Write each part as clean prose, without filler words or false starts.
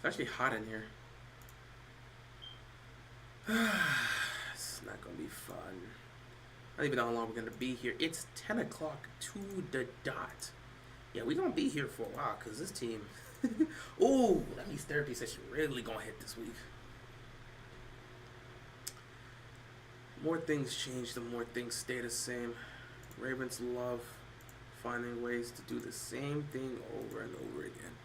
It's actually hot in here. It's not gonna be fun. I don't even know how long we're gonna be here. It's 10 o'clock to the dot. Yeah, we're gonna be here for a while because this team. Ooh, that means therapy session really gonna hit this week. More things change, the more things stay the same. Ravens love finding ways to do the same thing over and over again.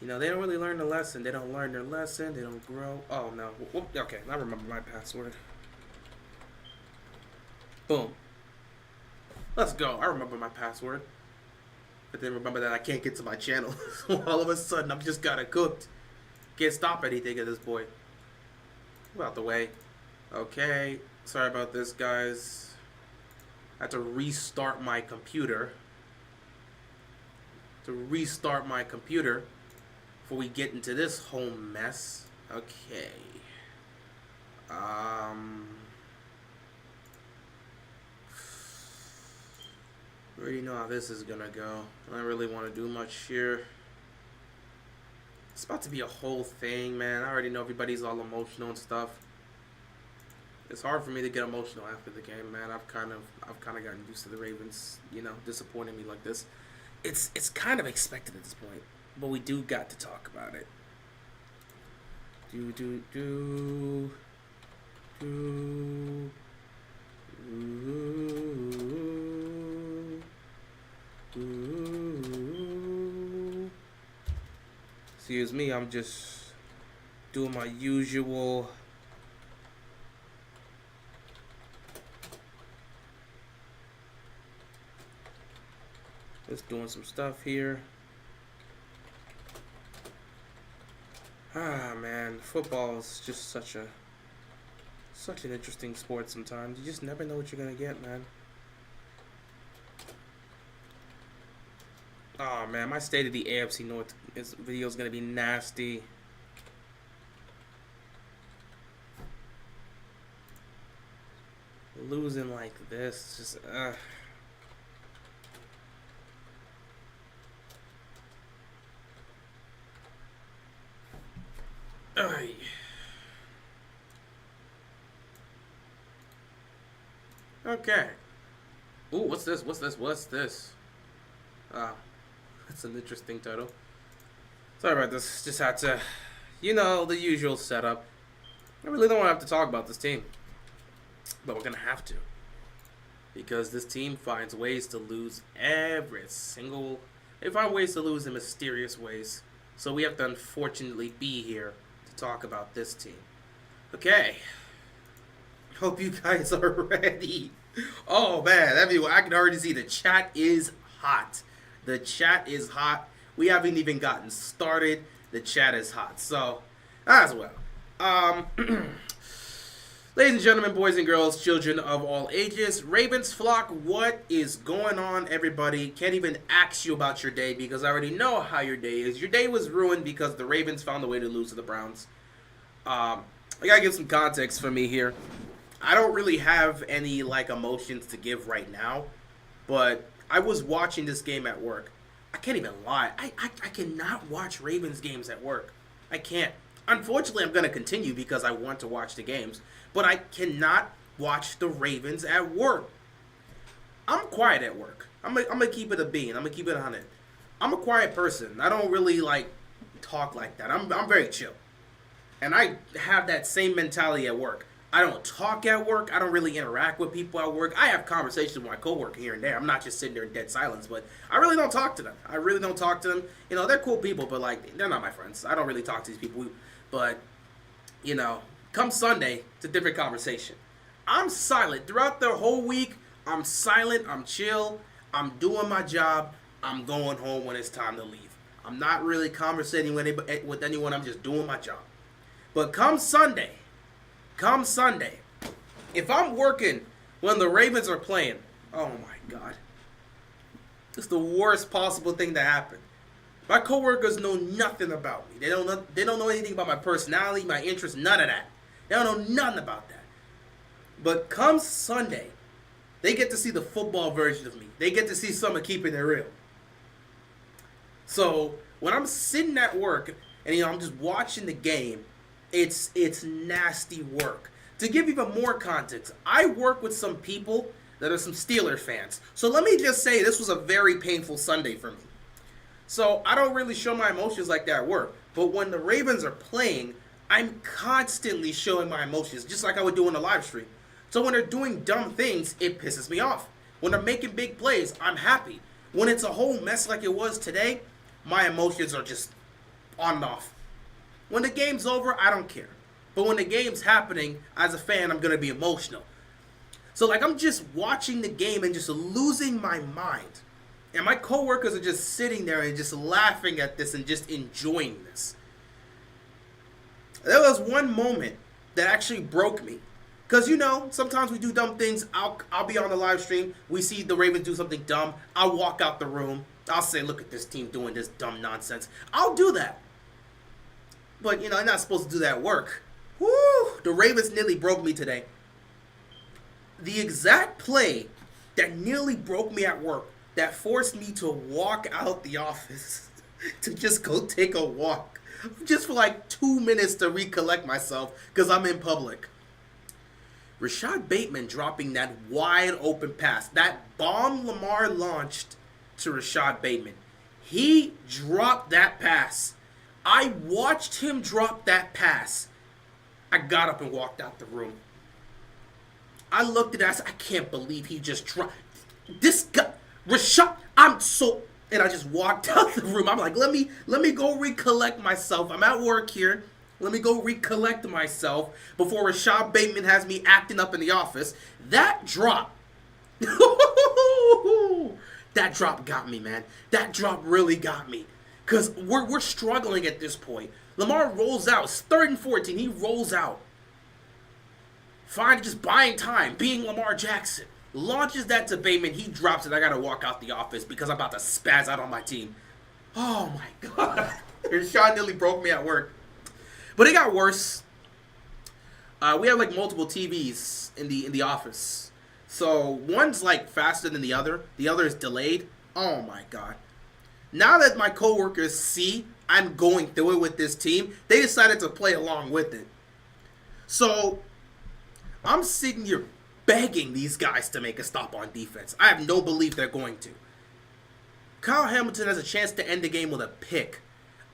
You know, they don't really learn the lesson. They don't learn their lesson. They don't grow. Oh, no. Okay, I remember my password. Boom. Let's go. I remember my password. But then remember that I can't get to my channel. So all of a sudden, I'm just got it cooked. Can't stop anything at this point. Move out the way. Okay. Sorry about this, guys. I had to restart my computer. Before we get into this whole mess. Okay. Already know how this is gonna go. I don't really want to do much here. It's about to be a whole thing, man. I already know everybody's all emotional and stuff. It's hard for me to get emotional after the game, man. I've kind of gotten used to the Ravens, disappointing me like this. It's kind of expected at this point, but we do got to talk about it. Excuse me, I'm just doing my usual. Just doing some stuff here. Ah, man, football is just such an interesting sport sometimes. You just never know what you're gonna get, man. Oh man, my State of the AFC North video is gonna be nasty. Losing like this, just Okay. Ooh, what's this? Ah, that's an interesting title. Sorry about this. Just had to, the usual setup. I really don't want to have to talk about this team. But we're going to have to. Because this team finds ways to lose They find ways to lose in mysterious ways. So we have to unfortunately be here to talk about this team. Okay. Hope you guys are ready. Oh man, I can already see the chat is hot. The chat is hot. We haven't even gotten started. The chat is hot. So, as well. Ladies and gentlemen, boys and girls, children of all ages, Ravens flock, what is going on, everybody? Can't even ask you about your day because I already know how your day is. Your day was ruined because the Ravens found a way to lose to the Browns. I gotta give some context for me here. I don't really have any emotions to give right now, but I was watching this game at work. I can't even lie. I cannot watch Ravens games at work. I can't. Unfortunately, I'm going to continue because I want to watch the games, but I cannot watch the Ravens at work. I'm quiet at work. I'm going to keep it a bean. I'm going to keep it 100. I'm a quiet person. I don't really talk like that. I'm very chill. And I have that same mentality at work. I don't talk at work. I don't really interact with people at work. I have conversations with my coworker here and there. I'm not just sitting there in dead silence, but I really don't talk to them. They're cool people, but they're not my friends. I don't really talk to these people. But, come Sunday, it's a different conversation. I'm silent. Throughout the whole week, I'm silent. I'm chill. I'm doing my job. I'm going home when it's time to leave. I'm not really conversating with anyone. I'm just doing my job. But come Sunday, if I'm working when the Ravens are playing, oh my God. It's the worst possible thing to happen. My coworkers know nothing about me. They don't know anything about my personality, my interests, none of that. They don't know nothing about that. But come Sunday, they get to see the football version of me. They get to see some of keeping it real. So when I'm sitting at work and I'm just watching the game. It's nasty work. To give even more context, I work with some people that are some Steeler fans. So let me just say this was a very painful Sunday for me. So I don't really show my emotions like that at work. But when the Ravens are playing, I'm constantly showing my emotions, just like I would do in the live stream. So when they're doing dumb things, it pisses me off. When they're making big plays, I'm happy. When it's a whole mess like it was today, my emotions are just on and off. When the game's over, I don't care. But when the game's happening, as a fan, I'm going to be emotional. So like I'm just watching the game and just losing my mind. And my coworkers are just sitting there and just laughing at this and just enjoying this. There was one moment that actually broke me. Because, sometimes we do dumb things. I'll be on the live stream. We see the Ravens do something dumb. I'll walk out the room. I'll say, look at this team doing this dumb nonsense. I'll do that. But, I'm not supposed to do that at work. Woo! The Ravens nearly broke me today. The exact play that nearly broke me at work, that forced me to walk out the office, to just go take a walk, just for like 2 minutes to recollect myself, because I'm in public. Rashad Bateman dropping that wide open pass, that bomb Lamar launched to Rashad Bateman. He dropped that pass. I watched him drop that pass. I got up and walked out the room. I looked at it, I said, I can't believe he just dropped. This guy, Rashad, and I just walked out the room. I'm like, let me go recollect myself. I'm at work here. Let me go recollect myself before Rashad Bateman has me acting up in the office. That drop, that drop got me, man. That drop really got me. Because we're struggling at this point. Lamar rolls out. It's 3rd and 14. He rolls out. Fine, just buying time, being Lamar Jackson. Launches that to Bateman. He drops it. I got to walk out the office because I'm about to spaz out on my team. Oh, my God. Rashad nearly broke me at work. But it got worse. We have like multiple TVs in the office. So one's like faster than the other. The other is delayed. Oh, my God. Now that my coworkers see I'm going through it with this team, they decided to play along with it. So I'm sitting here begging these guys to make a stop on defense. I have no belief they're going to. Kyle Hamilton has a chance to end the game with a pick.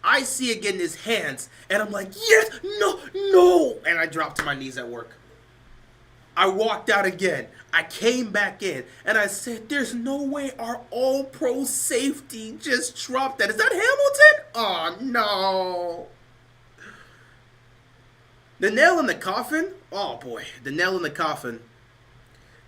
I see it get in his hands, and I'm like, yes, no. And I dropped to my knees at work. I walked out again. I came back in, and I said, there's no way our all-pro safety just dropped that. Is that Hamilton? Oh, no. The nail in the coffin? Oh, boy. The nail in the coffin.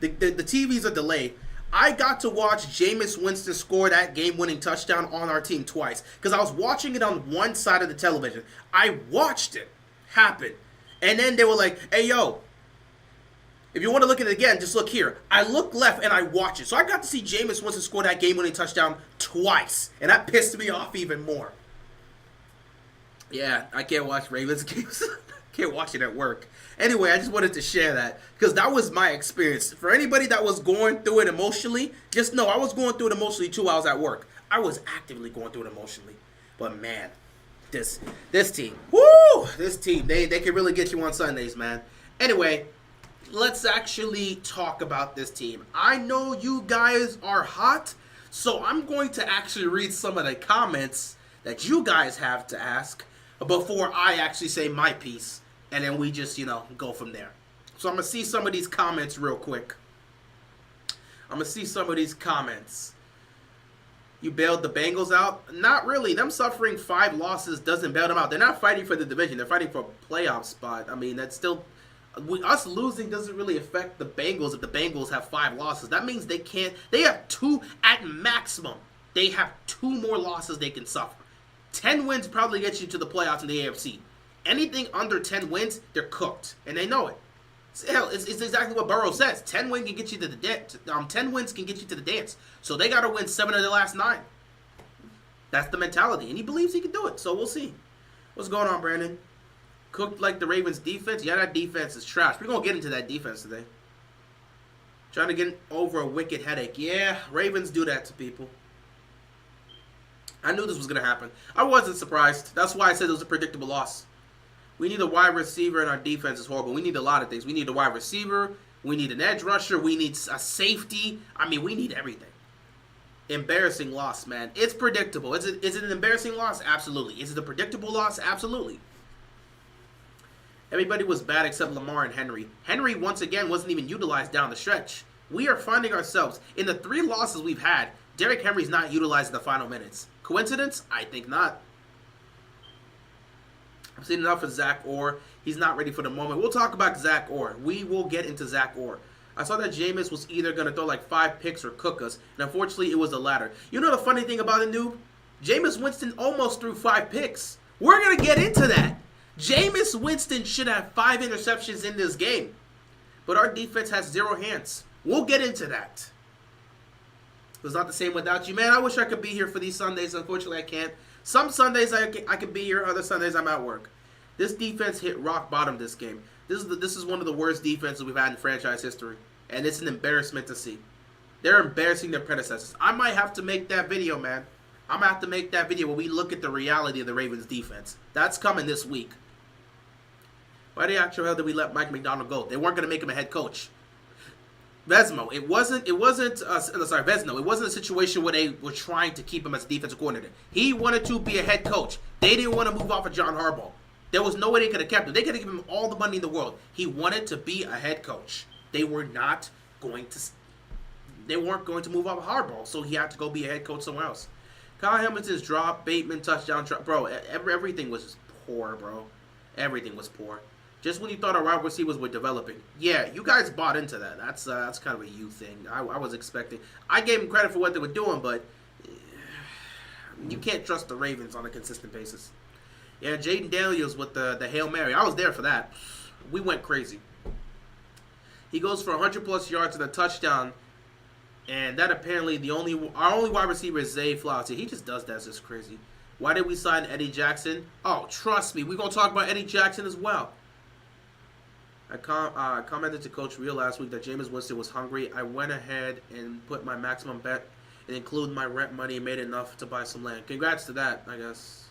The TVs are delayed. I got to watch Jameis Winston score that game-winning touchdown on our team twice. Because I was watching it on one side of the television. I watched it happen. And then they were like, hey, yo, if you want to look at it again, just look here. I looked left and I watched it. So I got to see Jameis Winston score that game-winning touchdown twice. And that pissed me off even more. Yeah, I can't watch Ravens games. Can't watch it at work. Anyway, I just wanted to share that because that was my experience. For anybody that was going through it emotionally, just know I was going through it emotionally too while I was at work. I was actively going through it emotionally. But man, this team, this team, they can really get you on Sundays, man. Anyway, let's actually talk about this team. I know you guys are hot, so I'm going to actually read some of the comments that you guys have to ask before I actually say my piece. And then we just, go from there. So I'm going to see some of these comments real quick. I'm going to see some of these comments. You bailed the Bengals out? Not really. Them suffering 5 losses doesn't bail them out. They're not fighting for the division. They're fighting for a playoff spot. I mean, that's still... us losing doesn't really affect the Bengals if the Bengals have 5 losses. That means they can't... They have 2 at maximum. They have 2 more losses they can suffer. 10 wins probably gets you to the playoffs in the AFC. Anything under 10 wins, they're cooked, and they know it. Hell, it's exactly what Burrow says. 10 wins can get you to the 10 wins can get you to the dance. So they got to win 7 of the last 9. That's the mentality, and he believes he can do it. So we'll see. What's going on, Brandon? Cooked like the Ravens' defense? Yeah, that defense is trash. We're gonna get into that defense today. Trying to get over a wicked headache. Yeah, Ravens do that to people. I knew this was going to happen. I wasn't surprised. That's why I said it was a predictable loss. We need a wide receiver, and our defense is horrible. We need a lot of things. We need a wide receiver. We need an edge rusher. We need a safety. I mean, we need everything. Embarrassing loss, man. It's predictable. Is it an embarrassing loss? Absolutely. Is it a predictable loss? Absolutely. Everybody was bad except Lamar and Henry. Henry, once again, wasn't even utilized down the stretch. We are finding ourselves, in the 3 losses we've had, Derrick Henry's not utilized in the final minutes. Coincidence? I think not. I've seen enough of Zach Orr. He's not ready for the moment. We'll talk about Zach Orr. We will get into Zach Orr. I saw that Jameis was either going to throw like 5 picks or cook us, and unfortunately it was the latter. You know the funny thing about it, noob? Jameis Winston almost threw 5 picks. We're going to get into that. Jameis Winston should have 5 interceptions in this game, but our defense has 0 hands. We'll get into that. It was not the same without you. Man, I wish I could be here for these Sundays. Unfortunately, I can't. Some Sundays I can be here. Other Sundays I'm at work. This defense hit rock bottom this game. This is one of the worst defenses we've had in franchise history, and it's an embarrassment to see. They're embarrassing their predecessors. I might have to make that video, man. I'm going to have to make that video where we look at the reality of the Ravens defense. That's coming this week. Why the actual hell did we let Mike McDonald go? They weren't going to make him a head coach. Vesno, it wasn't a situation where they were trying to keep him as a defensive coordinator. He wanted to be a head coach. They didn't want to move off of John Harbaugh. There was no way they could have kept him. They could have given him all the money in the world. He wanted to be a head coach. They weren't going to move off of Harbaugh, so he had to go be a head coach somewhere else. Kyle Hamilton's drop, Bateman touchdown, bro. Everything was just poor, bro. Everything was poor. Just when you thought our wide receivers were developing. Yeah, you guys bought into that. That's kind of a you thing. I was expecting. I gave them credit for what they were doing, but you can't trust the Ravens on a consistent basis. Yeah, Jaden Daniels with the Hail Mary. I was there for that. We went crazy. He goes for 100-plus yards and a touchdown, and that apparently our only wide receiver is Zay Flowers. He just does that. It's just crazy. Why did we sign Eddie Jackson? Oh, trust me. We're going to talk about Eddie Jackson as well. I commented to Coach Real last week that Jameis Winston was hungry. I went ahead and put my maximum bet and included my rent money and made enough to buy some land. Congrats to that, I guess.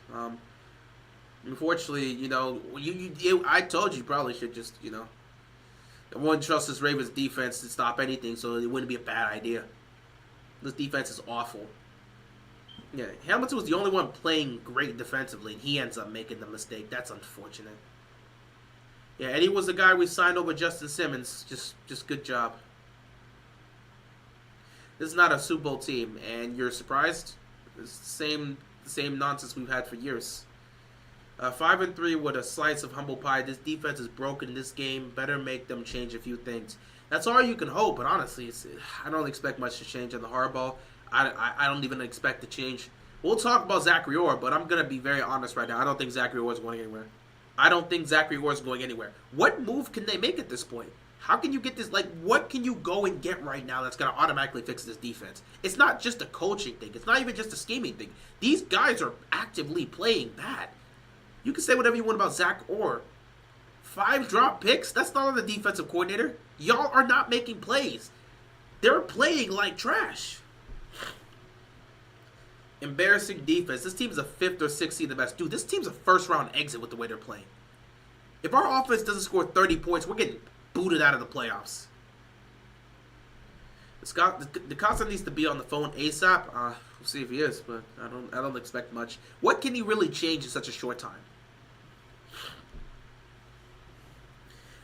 Unfortunately, I told you probably should just, I wouldn't trust this Ravens defense to stop anything, so it wouldn't be a bad idea. This defense is awful. Yeah, Hamilton was the only one playing great defensively, and he ends up making the mistake. That's unfortunate. Yeah, Eddie was the guy we signed over Justin Simmons. Just good job. This is not a Super Bowl team, and you're surprised? It's the same nonsense we've had for years. 5-3 with a slice of humble pie. This defense is broken in this game. Better make them change a few things. That's all you can hope, but honestly, I don't expect much to change on the Harbaugh. I don't even expect to change. We'll talk about Zachary Orr, but I'm going to be very honest right now. I don't think Zachary Orr is going anywhere. What move can they make at this point? How can you get this? What can you go and get right now that's going to automatically fix this defense? It's not just a coaching thing. It's not even just a scheming thing. These guys are actively playing bad. You can say whatever you want about Zach Orr. 5 drop picks? That's not on the defensive coordinator. Y'all are not making plays. They're playing like trash. Embarrassing defense. This team is a 5th or 6th seed the best. Dude, this team's a first-round exit with the way they're playing. If our offense doesn't score 30 points, we're getting booted out of the playoffs. The concept needs to be on the phone ASAP. We'll see if he is, but I don't expect much. What can he really change in such a short time?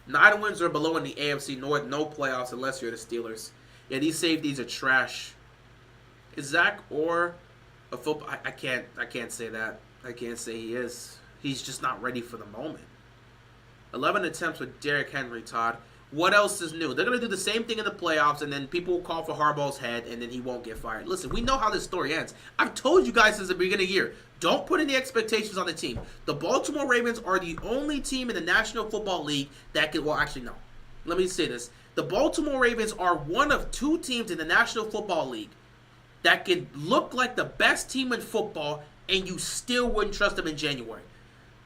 9 wins or below in the AFC North. No playoffs unless you're the Steelers. Yeah, these safeties are trash. Is Zach Orr a football? I can't say that. I can't say he is. He's just not ready for the moment. 11 attempts with Derrick Henry, Todd. What else is new? They're going to do the same thing in the playoffs, and then people will call for Harbaugh's head, and then he won't get fired. Listen, we know how this story ends. I've told you guys since the beginning of the year, don't put any expectations on the team. The Baltimore Ravens are the only team in the National Football League that can, well, actually, no. Let me say this. The Baltimore Ravens are one of 2 teams in the National Football League that can look like the best team in football, and you still wouldn't trust them in January.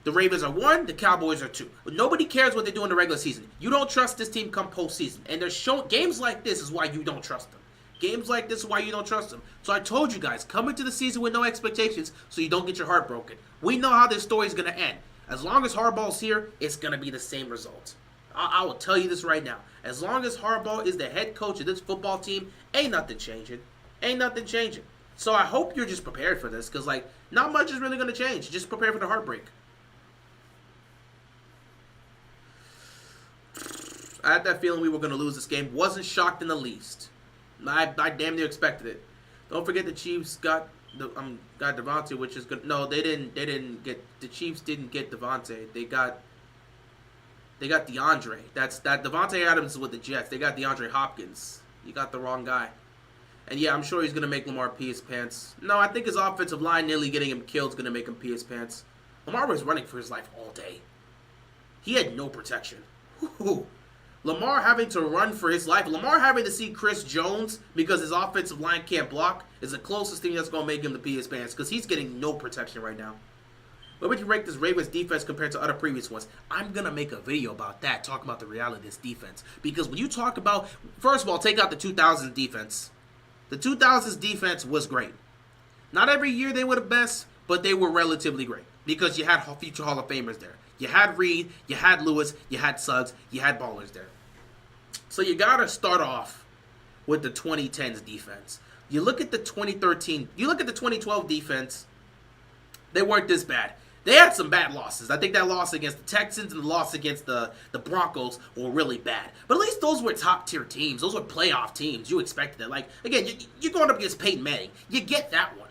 The Ravens are 1, the Cowboys are 2. Nobody cares what they do in the regular season. You don't trust this team come postseason. And they're games like this is why you don't trust them. Games like this is why you don't trust him. So I told you guys, come into the season with no expectations so you don't get your heart broken. We know how this story is going to end. As long as Harbaugh's here, it's going to be the same result. I will tell you this right now. As long as Harbaugh is the head coach of this football team, ain't nothing changing. Ain't nothing changing. So I hope you're just prepared for this because, like, not much is really going to change. Just prepare for the heartbreak. I had that feeling we were going to lose this game. Wasn't shocked in the least. I damn near expected it. Don't forget the Chiefs got Devontae, which is good. No, they didn't get the Chiefs. Didn't get Devontae. They got DeAndre. That Devontae Adams is with the Jets. They got DeAndre Hopkins. You got the wrong guy. And yeah, I'm sure he's gonna make Lamar pee his pants. No, I think his offensive line nearly getting him killed is gonna make him pee his pants. Lamar was running for his life all day. He had no protection. Whew. Lamar having to run for his life. Lamar having to see Chris Jones because his offensive line can't block is the closest thing that's going to make him to pee his pants because he's getting no protection right now. Where would you rank this Ravens defense compared to other previous ones? I'm going to make a video about that, talking about the reality of this defense. Because when you talk about, first of all, take out the 2000s defense. The 2000s defense was great. Not every year they were the best, but they were relatively great because you had future Hall of Famers there. You had Reed, you had Lewis, you had Suggs, you had ballers there. So you got to start off with the 2010s defense. You look at the 2013, you look at the 2012 defense, they weren't this bad. They had some bad losses. I think that loss against the Texans and the loss against the Broncos were really bad. But at least those were top-tier teams. Those were playoff teams. You expected it. Like, again, you're going up against Peyton Manning. You get that one.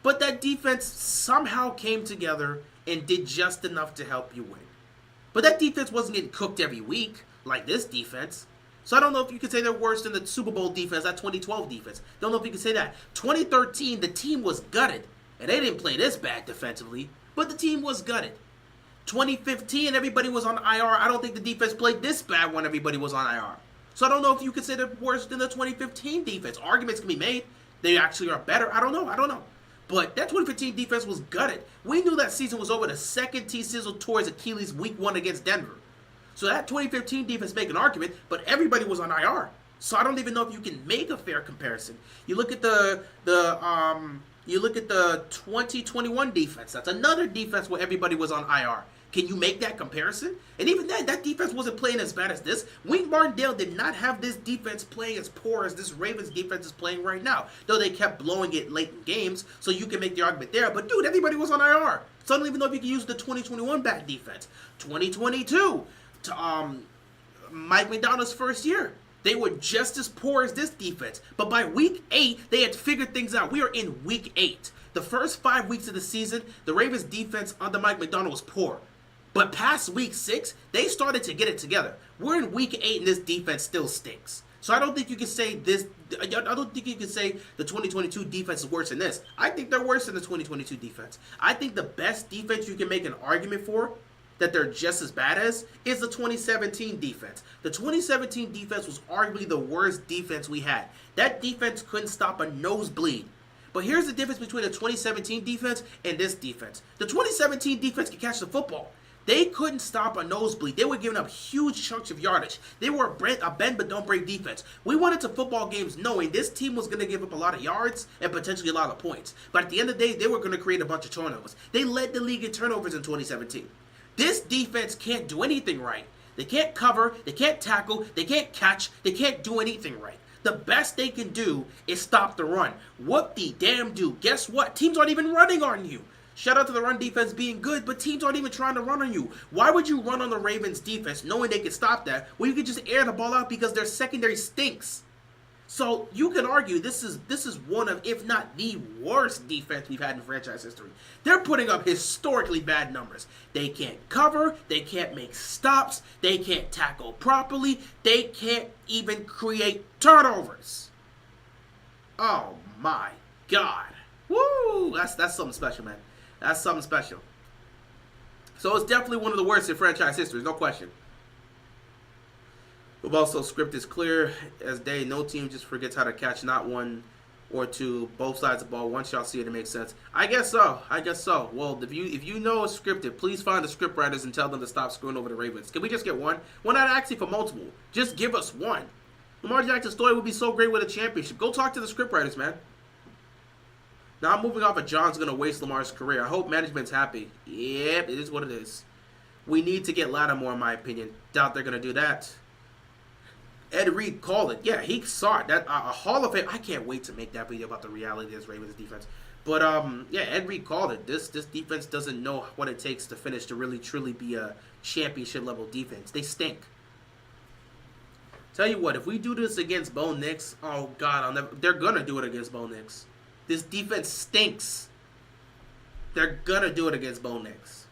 But that defense somehow came together and did just enough to help you win. But that defense wasn't getting cooked every week like this defense. So I don't know if you could say they're worse than the Super Bowl defense, that 2012 defense. Don't know if you can say that. 2013, the team was gutted. And they didn't play this bad defensively, but the team was gutted. 2015, everybody was on IR. I don't think the defense played this bad when everybody was on IR. So I don't know if you could say they're worse than the 2015 defense. Arguments can be made. They actually are better. I don't know. But that 2015 defense was gutted. We knew that season was over the second T-Sizzle tore his Achilles week 1 against Denver. So that 2015 defense make an argument, but everybody was on IR. So I don't even know if you can make a fair comparison. You look at the 2021 defense. That's another defense where everybody was on IR. Can you make that comparison? And even then, that defense wasn't playing as bad as this. Wink Martindale did not have this defense playing as poor as this Ravens defense is playing right now. Though they kept blowing it late in games, so you can make the argument there. But dude, everybody was on IR. So I don't even know if you can use the 2021 bad defense. 2022, Mike McDonald's first year. They were just as poor as this defense. But by week 8, they had figured things out. We are in week 8. The first 5 weeks of the season, the Ravens defense under Mike McDonald was poor. But past week 6, they started to get it together. We're in week 8 and this defense still stinks. So I don't think you can say this. I don't think you can say the 2022 defense is worse than this. I think they're worse than the 2022 defense. I think the best defense you can make an argument for that they're just as bad as is the 2017 defense. The 2017 defense was arguably the worst defense we had. That defense couldn't stop a nosebleed. But here's the difference between the 2017 defense and this defense. The 2017 defense could catch the football. They couldn't stop a nosebleed. They were giving up huge chunks of yardage. They were a bend but don't break defense. We went into football games knowing this team was going to give up a lot of yards and potentially a lot of points. But at the end of the day, they were going to create a bunch of turnovers. They led the league in turnovers in 2017. This defense can't do anything right. They can't cover, they can't tackle, they can't catch, they can't do anything right. The best they can do is stop the run. What the damn do? Guess what? Teams aren't even running on you. Shout out to the run defense being good, but teams aren't even trying to run on you. Why would you run on the Ravens defense knowing they could stop that when you could just air the ball out because their secondary stinks? So you can argue this is one of, if not the worst defense we've had in franchise history. They're putting up historically bad numbers. They can't cover, they can't make stops, they can't tackle properly, they can't even create turnovers. Oh my God. Woo! That's something special, man. That's something special. So it's definitely one of the worst in franchise history, no question. We've also script is clear as day. No team just forgets how to catch not one or two, both sides of the ball. Once y'all see it, it makes sense. I guess so. Well, if you know it's scripted, please find the script writers and tell them to stop screwing over the Ravens. Can we just get one? We're not asking for multiple. Just give us one. Lamar Jackson's story would be so great with a championship. Go talk to the scriptwriters, man. Now I'm moving off of John's going to waste Lamar's career. I hope management's happy. Yep, it is what it is. We need to get Lattimore, in my opinion. Doubt they're going to do that. Ed Reed called it. Yeah, he saw it. That a Hall of Fame. I can't wait to make that video about the reality of this Ravens defense. But yeah, Ed Reed called it. This defense doesn't know what it takes to finish to really truly be a championship level defense. They stink. Tell you what, if we do this against Bo Nix, oh God, they're gonna do it against Bo Nix. This defense stinks. They're gonna do it against Bo Nix.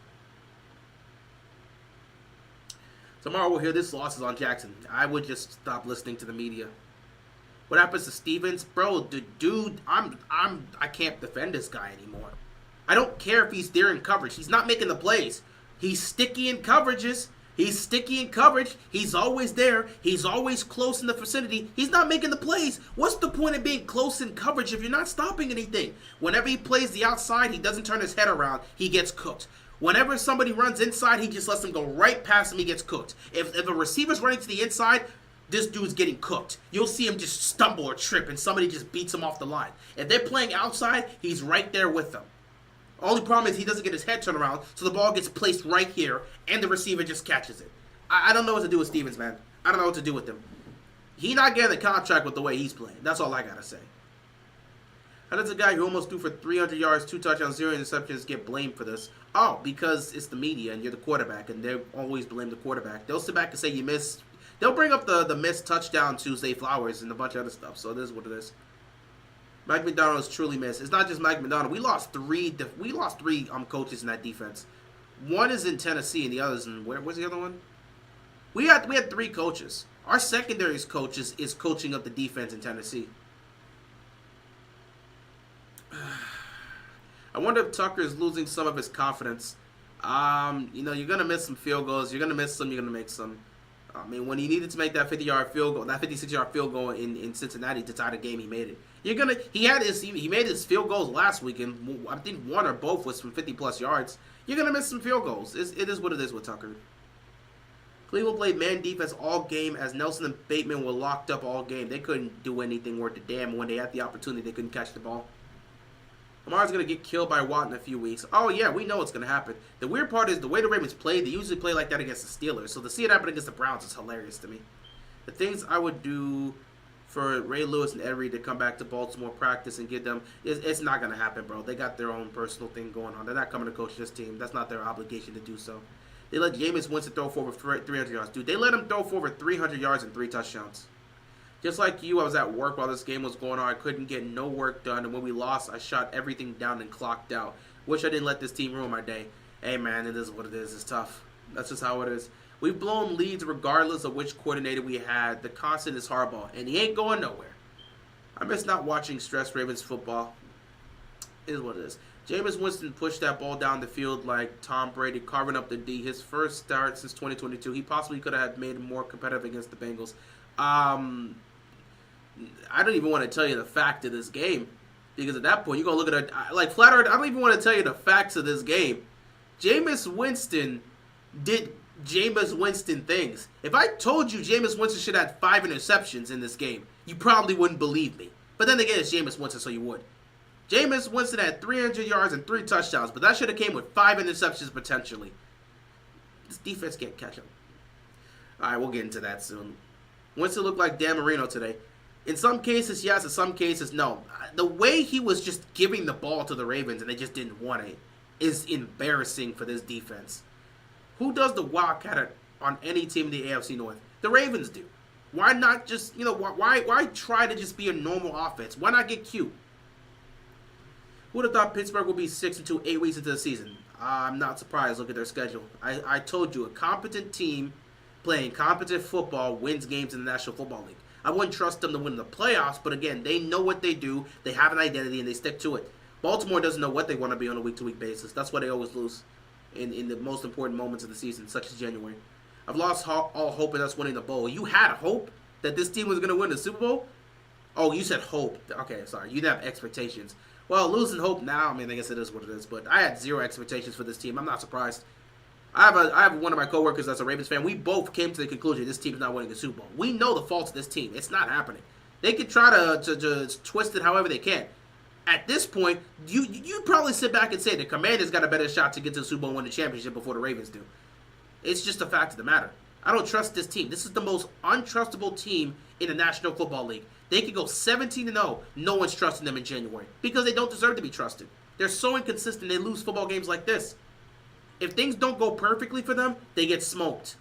Tomorrow we'll hear this loss is on Jackson. I would just stop listening to the media. What happens to Stevens? Bro, the dude, I can't defend this guy anymore. I don't care if he's there in coverage. He's not making the plays. He's sticky in coverages. He's sticky in coverage. He's always there. He's always close in the vicinity. He's not making the plays. What's the point of being close in coverage if you're not stopping anything? Whenever he plays the outside, he doesn't turn his head around. He gets cooked. Whenever somebody runs inside, he just lets them go right past him. He gets cooked. If a receiver's running to the inside, this dude's getting cooked. You'll see him just stumble or trip, and somebody just beats him off the line. If they're playing outside, he's right there with them. Only problem is he doesn't get his head turned around, so the ball gets placed right here, and the receiver just catches it. I don't know what to do with Stevens, man. I don't know what to do with him. He not getting the contract with the way he's playing. That's all I gotta say. How does a guy who almost threw for 300 yards, 2 touchdowns, 0 interceptions get blamed for this? Oh, because it's the media and you're the quarterback, and they always blame the quarterback. They'll sit back and say you missed. They'll bring up the missed touchdown to Zay Flowers and a bunch of other stuff. So this is what it is. Mike Macdonald is truly missed. It's not just Mike Macdonald. We lost three coaches in that defense. One is in Tennessee and the other's in where's the other one? We had 3 coaches. Our secondary's coach is coaching up the defense in Tennessee. I wonder if Tucker is losing some of his confidence. You're gonna miss some field goals. You're gonna miss some. You're gonna make some. I mean, when he needed to make that 50-yard field goal, that 56-yard field goal in Cincinnati to tie the game, he made it. He made his field goals last weekend. I think one or both was from 50+ yards. You're gonna miss some field goals. It is what it is with Tucker. Cleveland played man defense all game as Nelson and Bateman were locked up all game. They couldn't do anything worth a damn. When they had the opportunity, they couldn't catch the ball. Lamar's going to get killed by Watt in a few weeks. Oh, yeah, we know what's going to happen. The weird part is the way the Ravens play, they usually play like that against the Steelers. So to see it happen against the Browns is hilarious to me. The things I would do for Ray Lewis and Ed Reed to come back to Baltimore, practice, and get them, it's not going to happen, bro. They got their own personal thing going on. They're not coming to coach this team. That's not their obligation to do so. They let Jameis Winston throw for over 300 yards. Dude, they let him throw for over 300 yards and 3 touchdowns. Just like you, I was at work while this game was going on. I couldn't get no work done, and when we lost, I shot everything down and clocked out. Wish I didn't let this team ruin my day. Hey, man, it is what it is. It's tough. That's just how it is. We've blown leads regardless of which coordinator we had. The constant is Harbaugh, and he ain't going nowhere. I miss not watching stress Ravens football. It is what it is. Jameis Winston pushed that ball down the field like Tom Brady, carving up the D. His first start since 2022. He possibly could have made him more competitive against the Bengals. I don't even want to tell you the fact of this game, because at that point you're gonna look at it like flat out. I don't even want to tell you the facts of this game. Jameis Winston did Jameis Winston things. If I told you Jameis Winston should have 5 interceptions in this game, you probably wouldn't believe me. But then again, it's Jameis Winston, so you would. Jameis Winston had 300 yards and 3 touchdowns, but that should have came with 5 interceptions potentially. This defense can't catch him. All right, we'll get into that soon. Winston looked like Dan Marino today. In some cases, yes. In some cases, no. The way he was just giving the ball to the Ravens and they just didn't want it is embarrassing for this defense. Who does the Wildcat on any team in the AFC North? The Ravens do. Why not just, why try to just be a normal offense? Why not get cute? Who would have thought Pittsburgh would be 6-2 8 weeks into the season? I'm not surprised. Look at their schedule. I told you, a competent team playing competent football wins games in the National Football League. I wouldn't trust them to win the playoffs, but again, they know what they do. They have an identity, and they stick to it. Baltimore doesn't know what they want to be on a week-to-week basis. That's why they always lose in the most important moments of the season, such as January. I've lost all hope in us winning the bowl. You had hope that this team was going to win the Super Bowl? Oh, you said hope. Okay, sorry. You didn't have expectations. Well, losing hope now, I mean, I guess it is what it is. But I had 0 expectations for this team. I'm not surprised. I have one of my coworkers that's a Ravens fan. We both came to the conclusion this team's not winning the Super Bowl. We know the faults of this team. It's not happening. They can try to twist it however they can. At this point, you'd probably sit back and say the Commanders got a better shot to get to the Super Bowl and win the championship before the Ravens do. It's just a fact of the matter. I don't trust this team. This is the most untrustable team in the National Football League. They could go 17-0. No one's trusting them in January because they don't deserve to be trusted. They're so inconsistent. They lose football games like this. If things don't go perfectly for them, they get smoked.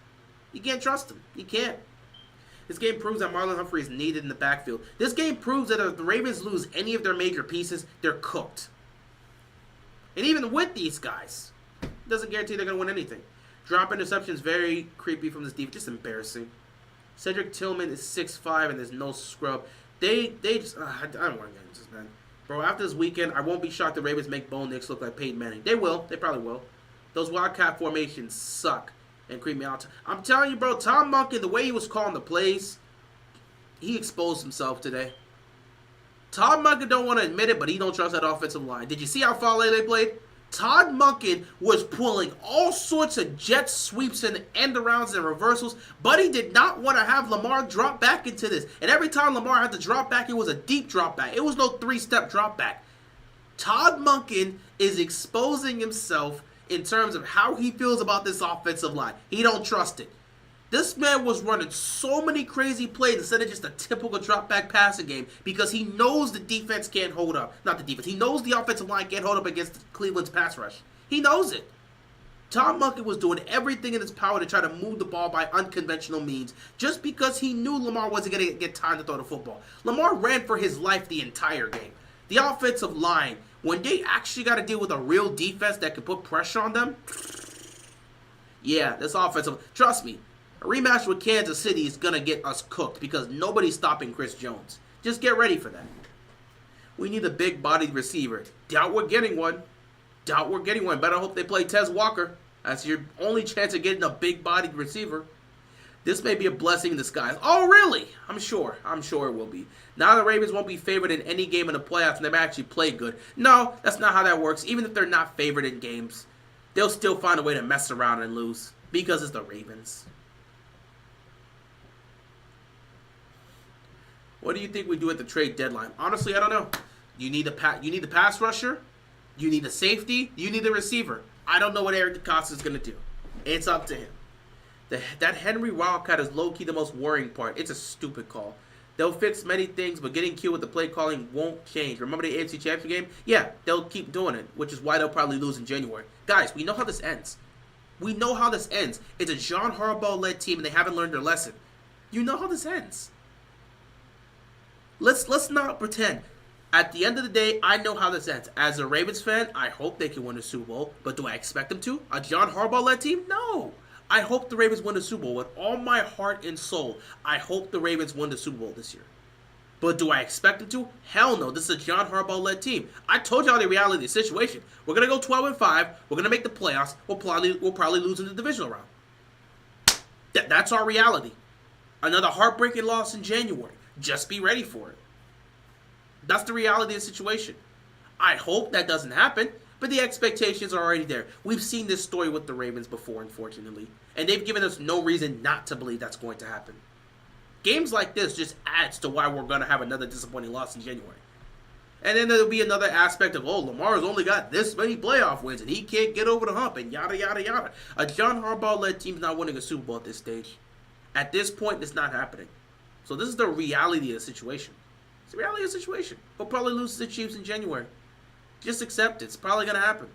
You can't trust them. You can't. This game proves that Marlon Humphrey is needed in the backfield. This game proves that if the Ravens lose any of their major pieces, they're cooked. And even with these guys, it doesn't guarantee they're going to win anything. Drop interceptions, very creepy from this defense. Just embarrassing. Cedric Tillman is 6'5", and there's no scrub. They just... I don't want to get into this, man. Bro, after this weekend, I won't be shocked the Ravens make Bo Nix look like Peyton Manning. They will. They probably will. Those Wildcat formations suck and creep me out. I'm telling you, bro, Tom Monken, the way he was calling the plays, he exposed himself today. Todd Monken don't want to admit it, but he don't trust that offensive line. Did you see how far they played? Todd Monken was pulling all sorts of jet sweeps and end arounds and reversals, but he did not want to have Lamar drop back into this. And every time Lamar had to drop back, it was a deep drop back. It was no three-step drop back. Todd Monken is exposing himself in terms of how he feels about this offensive line. He don't trust it. This man was running so many crazy plays instead of just a typical drop-back passing game because he knows the defense can't hold up. Not the defense. He knows the offensive line can't hold up against Cleveland's pass rush. He knows it. Tom Monken was doing everything in his power to try to move the ball by unconventional means just because he knew Lamar wasn't going to get time to throw the football. Lamar ran for his life the entire game. The offensive line, when they actually got to deal with a real defense that can put pressure on them, yeah, this offensive, trust me, a rematch with Kansas City is going to get us cooked because nobody's stopping Chris Jones. Just get ready for that. We need a big-bodied receiver. Doubt we're getting one. Better hope they play Tez Walker. That's your only chance of getting a big-bodied receiver. This may be a blessing in disguise. Oh, really? I'm sure it will be. Now the Ravens won't be favored in any game in the playoffs and they may actually play good. No, that's not how that works. Even if they're not favored in games, they'll still find a way to mess around and lose because it's the Ravens. What do you think we do at the trade deadline? Honestly, I don't know. You need a pass rusher. You need a safety. You need a receiver. I don't know what Eric DeCosta is going to do. It's up to him. That Henry Wildcat is low-key the most worrying part. It's a stupid call. They'll fix many things, but getting killed with the play calling won't change. Remember the AFC Championship game? Yeah, they'll keep doing it, which is why they'll probably lose in January. Guys, we know how this ends. It's a John Harbaugh-led team, and they haven't learned their lesson. You know how this ends. Let's not pretend. At the end of the day, I know how this ends. As a Ravens fan, I hope they can win the Super Bowl. But do I expect them to? A John Harbaugh-led team? No. I hope the Ravens win the Super Bowl. With all my heart and soul, I hope the Ravens win the Super Bowl this year. But do I expect them to? Hell no. This is a John Harbaugh-led team. I told y'all the reality of the situation. We're going to go 12-5. We're going to make the playoffs. We'll probably lose in the divisional round. That's our reality. Another heartbreaking loss in January. Just be ready for it. That's the reality of the situation. I hope that doesn't happen, but the expectations are already there. We've seen this story with the Ravens before, unfortunately, and they've given us no reason not to believe that's going to happen. Games like this just adds to why we're going to have another disappointing loss in January. And then there'll be another aspect of, Lamar's only got this many playoff wins, and he can't get over the hump, and yada, yada, yada. A John Harbaugh-led team's not winning a Super Bowl at this stage. At this point, it's not happening. So this is the reality of the situation. It's the reality of the situation. We'll probably lose to the Chiefs in January. Just accept it. It's probably going to happen.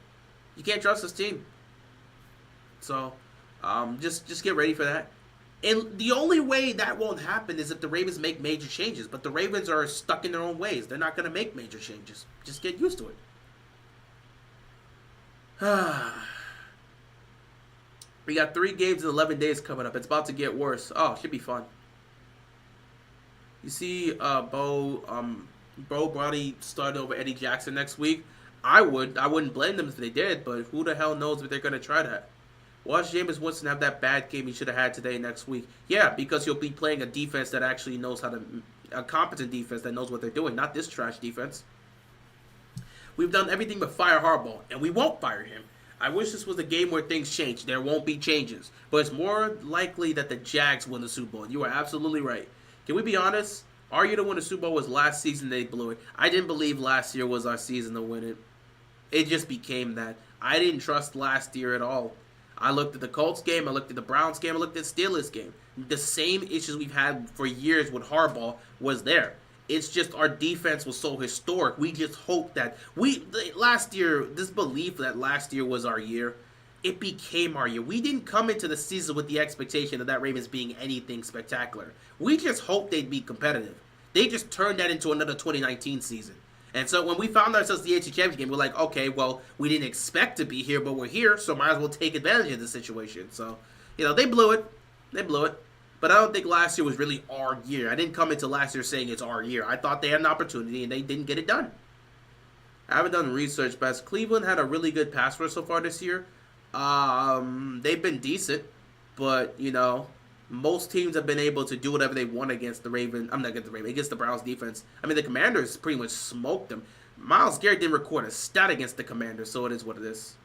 You can't trust this team. So, just get ready for that. And the only way that won't happen is if the Ravens make major changes. But the Ravens are stuck in their own ways. They're not going to make major changes. Just get used to it. We got 3 games in 11 days coming up. It's about to get worse. Oh, it should be fun. You see Bo Brody started over Eddie Jackson next week. I wouldn't blame them if they did, but who the hell knows if they're going to try that. Watch Jameis Winston have that bad game he should have had today next week. Yeah, because he'll be playing a defense that actually knows how to, a competent defense that knows what they're doing, not this trash defense. We've done everything but fire Harbaugh, and we won't fire him. I wish this was a game where things change. There won't be changes. But it's more likely that the Jags win the Super Bowl. You are absolutely right. Can we be honest? Our year to win the Super Bowl was last season. They blew it. I didn't believe last year was our season to win it. It just became that. I didn't trust last year at all. I looked at the Colts game. I looked at the Browns game. I looked at the Steelers game. The same issues we've had for years with Harbaugh was there. It's just our defense was so historic. We just hoped that last year, this belief that last year was our year, it became our year. We didn't come into the season with the expectation of that Ravens being anything spectacular. We just hoped they'd be competitive. They just turned that into another 2019 season. And so when we found ourselves in the AFC Championship game, we're like, okay, well, we didn't expect to be here, but we're here, so might as well take advantage of the situation. So, they blew it. They blew it. But I don't think last year was really our year. I didn't come into last year saying it's our year. I thought they had an opportunity, and they didn't get it done. I haven't done research, but Cleveland had a really good pass rush so far this year. They've been decent, but, most teams have been able to do whatever they want against the Ravens. I'm not against the Ravens, against the Browns defense. I mean, the Commanders pretty much smoked them. Myles Garrett didn't record a stat against the Commanders, so it is what it is.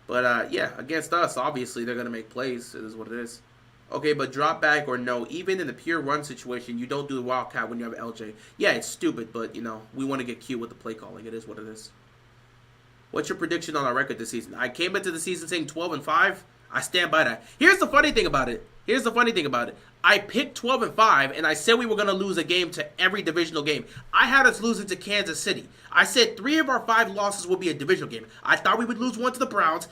But, yeah, against us, obviously, they're going to make plays. It is what it is. Okay, but drop back or no, even in the pure run situation, you don't do the Wildcat when you have LJ. Yeah, it's stupid, but, we want to get cute with the play calling. It is what it is. What's your prediction on our record this season? I came into the season saying 12-5. I stand by that. Here's the funny thing about it. I picked 12-5, and I said we were going to lose a game to every divisional game. I had us losing to Kansas City. I said 3 of our 5 losses would be a divisional game. I thought we would lose one to the Browns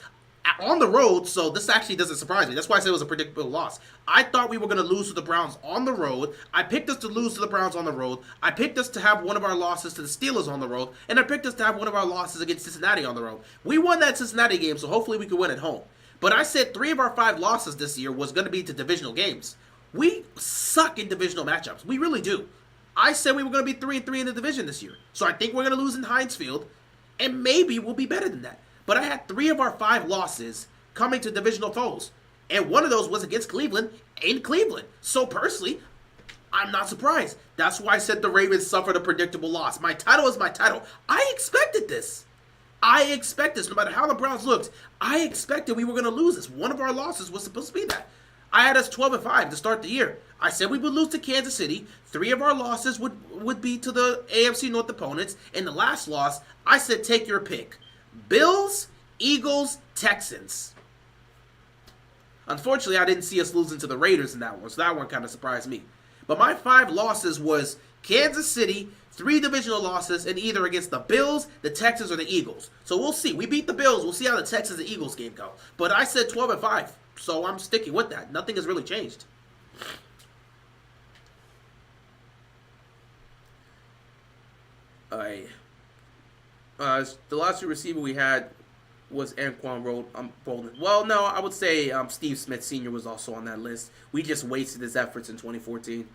on the road, so this actually doesn't surprise me. That's why I said it was a predictable loss. I thought we were going to lose to the Browns on the road. I picked us to lose to the Browns on the road. I picked us to have one of our losses to the Steelers on the road. And I picked us to have one of our losses against Cincinnati on the road. We won that Cincinnati game, so hopefully we can win at home. But I said 3 of our 5 losses this year was going to be to divisional games. We suck in divisional matchups. We really do. I said we were going to be 3-3 in the division this year. So I think we're going to lose in Heinz Field, and maybe we'll be better than that. But I had 3 of our 5 losses coming to divisional foes. And one of those was against Cleveland, in Cleveland. So personally, I'm not surprised. That's why I said the Ravens suffered a predictable loss. My title is my title. I expected this. No matter how the Browns looked, I expected we were going to lose this. One of our losses was supposed to be that. I had us 12-5 to start the year. I said we would lose to Kansas City. 3 of our losses would be to the AFC North opponents. And the last loss, I said take your pick. Bills, Eagles, Texans. Unfortunately, I didn't see us losing to the Raiders in that one, so that one kind of surprised me. But my 5 losses was Kansas City, 3 divisional losses, and either against the Bills, the Texans, or the Eagles. So we'll see. We beat the Bills. We'll see how the Texans and Eagles game go. But I said 12-5, so I'm sticking with that. Nothing has really changed. The last receiver we had was Anquan Bolden. Well, no, I would say Steve Smith Sr. was also on that list. We just wasted his efforts in 2014.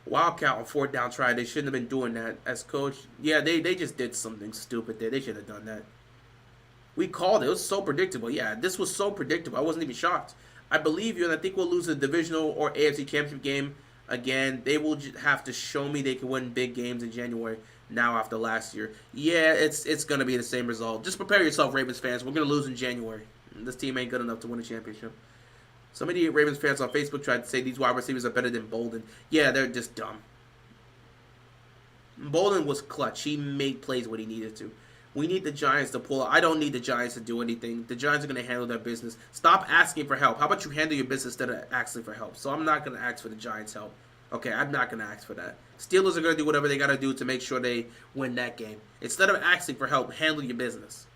Wildcat on 4th down try. They shouldn't have been doing that as coach. Yeah, they just did something stupid there. They should have done that. We called it. It was so predictable. Yeah, this was so predictable. I wasn't even shocked. I believe you, and I think we'll lose the divisional or AFC Championship game again. They will have to show me they can win big games in January now after last year. Yeah, it's going to be the same result. Just prepare yourself, Ravens fans. We're going to lose in January. This team ain't good enough to win a championship. Some of the Ravens fans on Facebook tried to say these wide receivers are better than Bolden. Yeah, they're just dumb. Bolden was clutch. He made plays when he needed to. We need the Giants to pull out. I don't need the Giants to do anything. The Giants are going to handle their business. Stop asking for help. How about you handle your business instead of asking for help? So I'm not going to ask for the Giants' help. Okay, I'm not going to ask for that. Steelers are going to do whatever they got to do to make sure they win that game. Instead of asking for help, handle your business.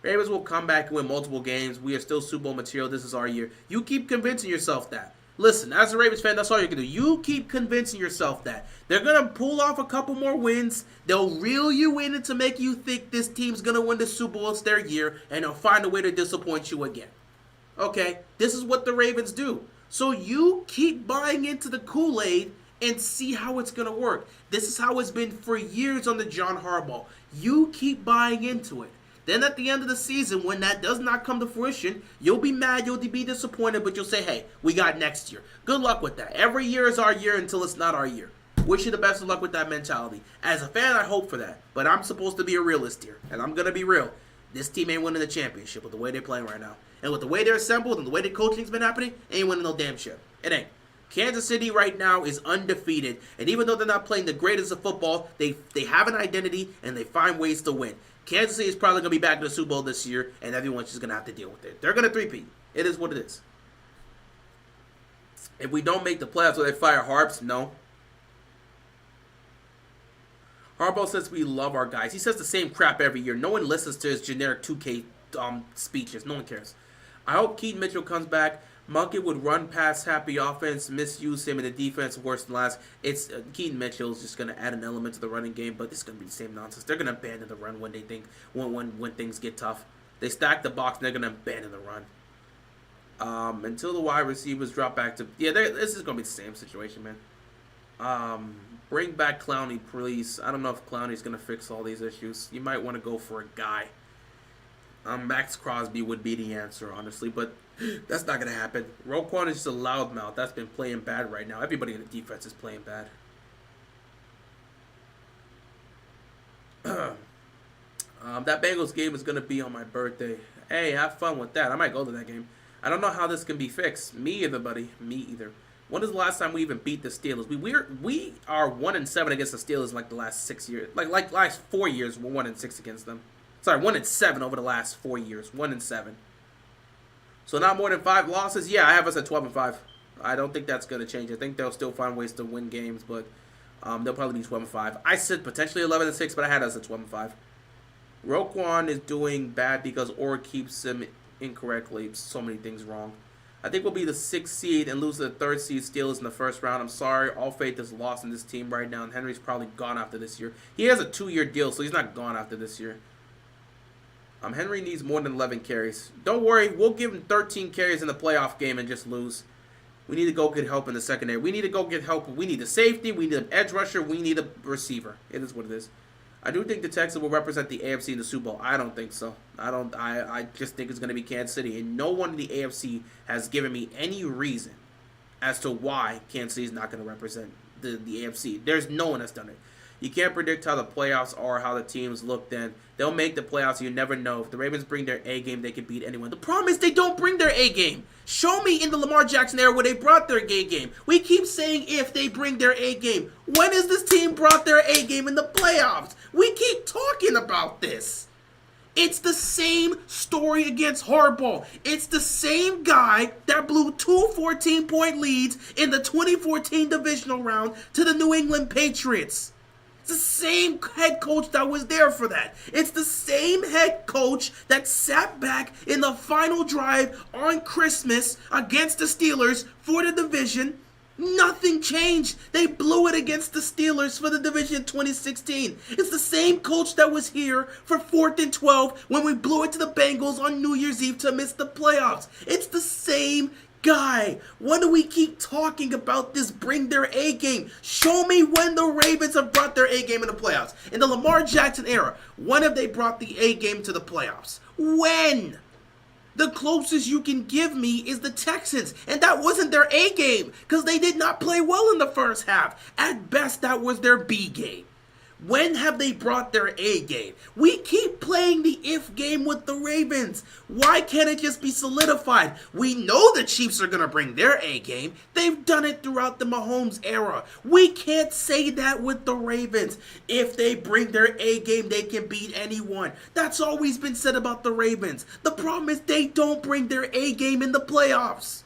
Ravens will come back and win multiple games. We are still Super Bowl material. This is our year. You keep convincing yourself that. Listen, as a Ravens fan, that's all you can do. You keep convincing yourself that. They're going to pull off a couple more wins. They'll reel you in to make you think this team's going to win the Super Bowl. It's their year, and they'll find a way to disappoint you again. Okay? This is what the Ravens do. So you keep buying into the Kool-Aid and see how it's going to work. This is how it's been for years under John Harbaugh. You keep buying into it. Then at the end of the season, when that does not come to fruition, you'll be mad, you'll be disappointed, but you'll say, hey, we got next year. Good luck with that. Every year is our year until it's not our year. Wish you the best of luck with that mentality. As a fan, I hope for that. But I'm supposed to be a realist here, and I'm going to be real. This team ain't winning the championship with the way they're playing right now. And with the way they're assembled and the way the coaching's been happening, ain't winning no damn shit. It ain't. Kansas City right now is undefeated, and even though they're not playing the greatest of football, they have an identity and they find ways to win. Kansas City is probably going to be back in the Super Bowl this year, and everyone's just going to have to deal with it. They're going to three-peat. It is what it is. If we don't make the playoffs, will they fire Harbs? No. Harbaugh says we love our guys. He says the same crap every year. No one listens to his generic 2K speeches. No one cares. I hope Keaton Mitchell comes back. Monkey would run past happy offense, misuse him in the defense worse than last. It's Keaton Mitchell is just going to add an element to the running game, but it's going to be the same nonsense. They're going to abandon the run when they think when things get tough. They stack the box, and they're going to abandon the run. Until the wide receivers drop back to this is going to be the same situation, man. Bring back Clowney, please. I don't know if Clowney's going to fix all these issues. You might want to go for a guy. Max Crosby would be the answer, honestly, but that's not going to happen. Roquan is just a loudmouth. That's been playing bad right now. Everybody in the defense is playing bad. That Bengals game is going to be on my birthday. Hey, have fun with that. I might go to that game. I don't know how this can be fixed. Me either, buddy. Me either. When is the last time we even beat the Steelers? We are 1-7 against the Steelers in like the last 6 years. Like last 4 years, we're 1-6 against them. Sorry, 1-7 over the last 4 years. 1-7. So not more than 5 losses. Yeah, I have us at 12-5. I don't think that's gonna change. I think they'll still find ways to win games, but they'll probably be 12-5. I said potentially 11-6, but I had us at 12-5. Roquan is doing bad because Orr keeps him incorrectly. So many things wrong. I think we'll be the 6th seed and lose to the 3rd seed Steelers in the first round. I'm sorry. All faith is lost in this team right now, and Henry's probably gone after this year. He has a 2-year deal, so he's not gone after this year. Henry needs more than 11 carries. Don't worry. We'll give him 13 carries in the playoff game and just lose. We need to go get help in the secondary. We need to go get help. We need a safety. We need an edge rusher. We need a receiver. It is what it is. I do think the Texans will represent the AFC in the Super Bowl. I don't think so. I just think it's going to be Kansas City. And no one in the AFC has given me any reason as to why Kansas City is not going to represent the AFC. There's no one that's done it. You can't predict how the playoffs are, how the teams look then. They'll make the playoffs. You never know. If the Ravens bring their A game, they can beat anyone. The problem is they don't bring their A game. Show me in the Lamar Jackson era where they brought their A game. We keep saying if they bring their A game. When has this team brought their A game in the playoffs? We keep talking about this. It's the same story against Harbaugh. It's the same guy that blew 2 14-point leads in the 2014 divisional round to the New England Patriots. It's the same head coach that was there for that. It's the same head coach that sat back in the final drive on Christmas against the Steelers for the division. Nothing changed. They blew it against the Steelers for the division in 2016. It's the same coach that was here for 4th and 12 when we blew it to the Bengals on New Year's Eve to miss the playoffs. It's the same guy. Why do we keep talking about this bring their A game? Show me when the Ravens have brought their A game in the playoffs. In the Lamar Jackson era, when have they brought the A game to the playoffs? When? The closest you can give me is the Texans, and that wasn't their A game because they did not play well in the first half. At best, that was their B game. When have they brought their A game? We keep playing the if game with the Ravens. Why can't it just be solidified? We know the Chiefs are going to bring their A game. They've done it throughout the Mahomes era. We can't say that with the Ravens. If they bring their A game, they can beat anyone. That's always been said about the Ravens. The problem is they don't bring their A game in the playoffs.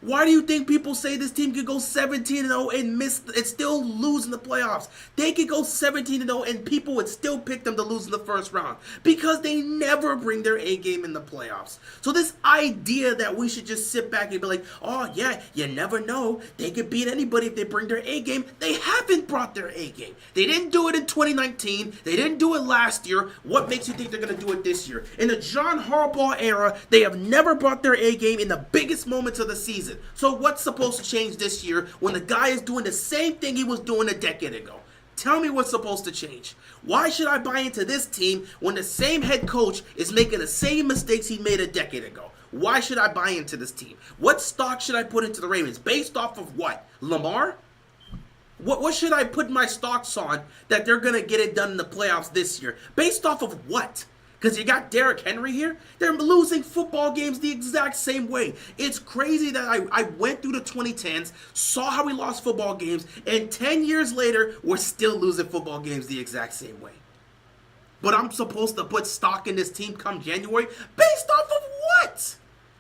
Why do you think people say this team could go 17-0 and still lose in the playoffs? They could go 17-0 and people would still pick them to lose in the first round because they never bring their A game in the playoffs. So this idea that we should just sit back and be like, oh yeah, you never know. They could beat anybody if they bring their A game. They haven't brought their A game. They didn't do it in 2019. They didn't do it last year. What makes you think they're going to do it this year? In the John Harbaugh era, they have never brought their A game in the biggest moments of the season. So what's supposed to change this year when the guy is doing the same thing he was doing a decade ago? Tell me what's supposed to change. Why should I buy into this team when the same head coach is making the same mistakes he made a decade ago? Why should I buy into this team? What stock should I put into the Ravens? Based off of what? Lamar? What should I put my stocks on that they're going to get it done in the playoffs this year? Based off of what? Because you got Derrick Henry here. They're losing football games the exact same way. It's crazy that I went through the 2010s, saw how we lost football games, and 10 years later, we're still losing football games the exact same way. But I'm supposed to put stock in this team come January based off of what?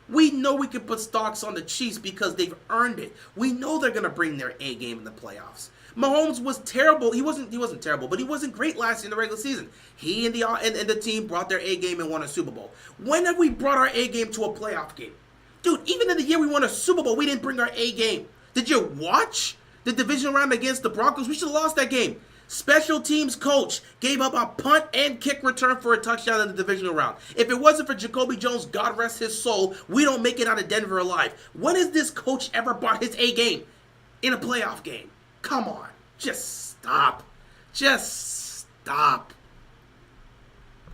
We know we can put stocks on the Chiefs because they've earned it. We know they're going to bring their A game in the playoffs. Mahomes was terrible. He wasn't terrible, but he wasn't great last year in the regular season. He and the team brought their A game and won a Super Bowl. When have we brought our A game to a playoff game? Dude, even in the year we won a Super Bowl, we didn't bring our A game. Did you watch the divisional round against the Broncos? We should have lost that game. Special teams coach gave up a punt and kick return for a touchdown in the divisional round. If it wasn't for Jacoby Jones, God rest his soul, we don't make it out of Denver alive. When has this coach ever brought his A game in a playoff game? Come on. Just stop. Just stop.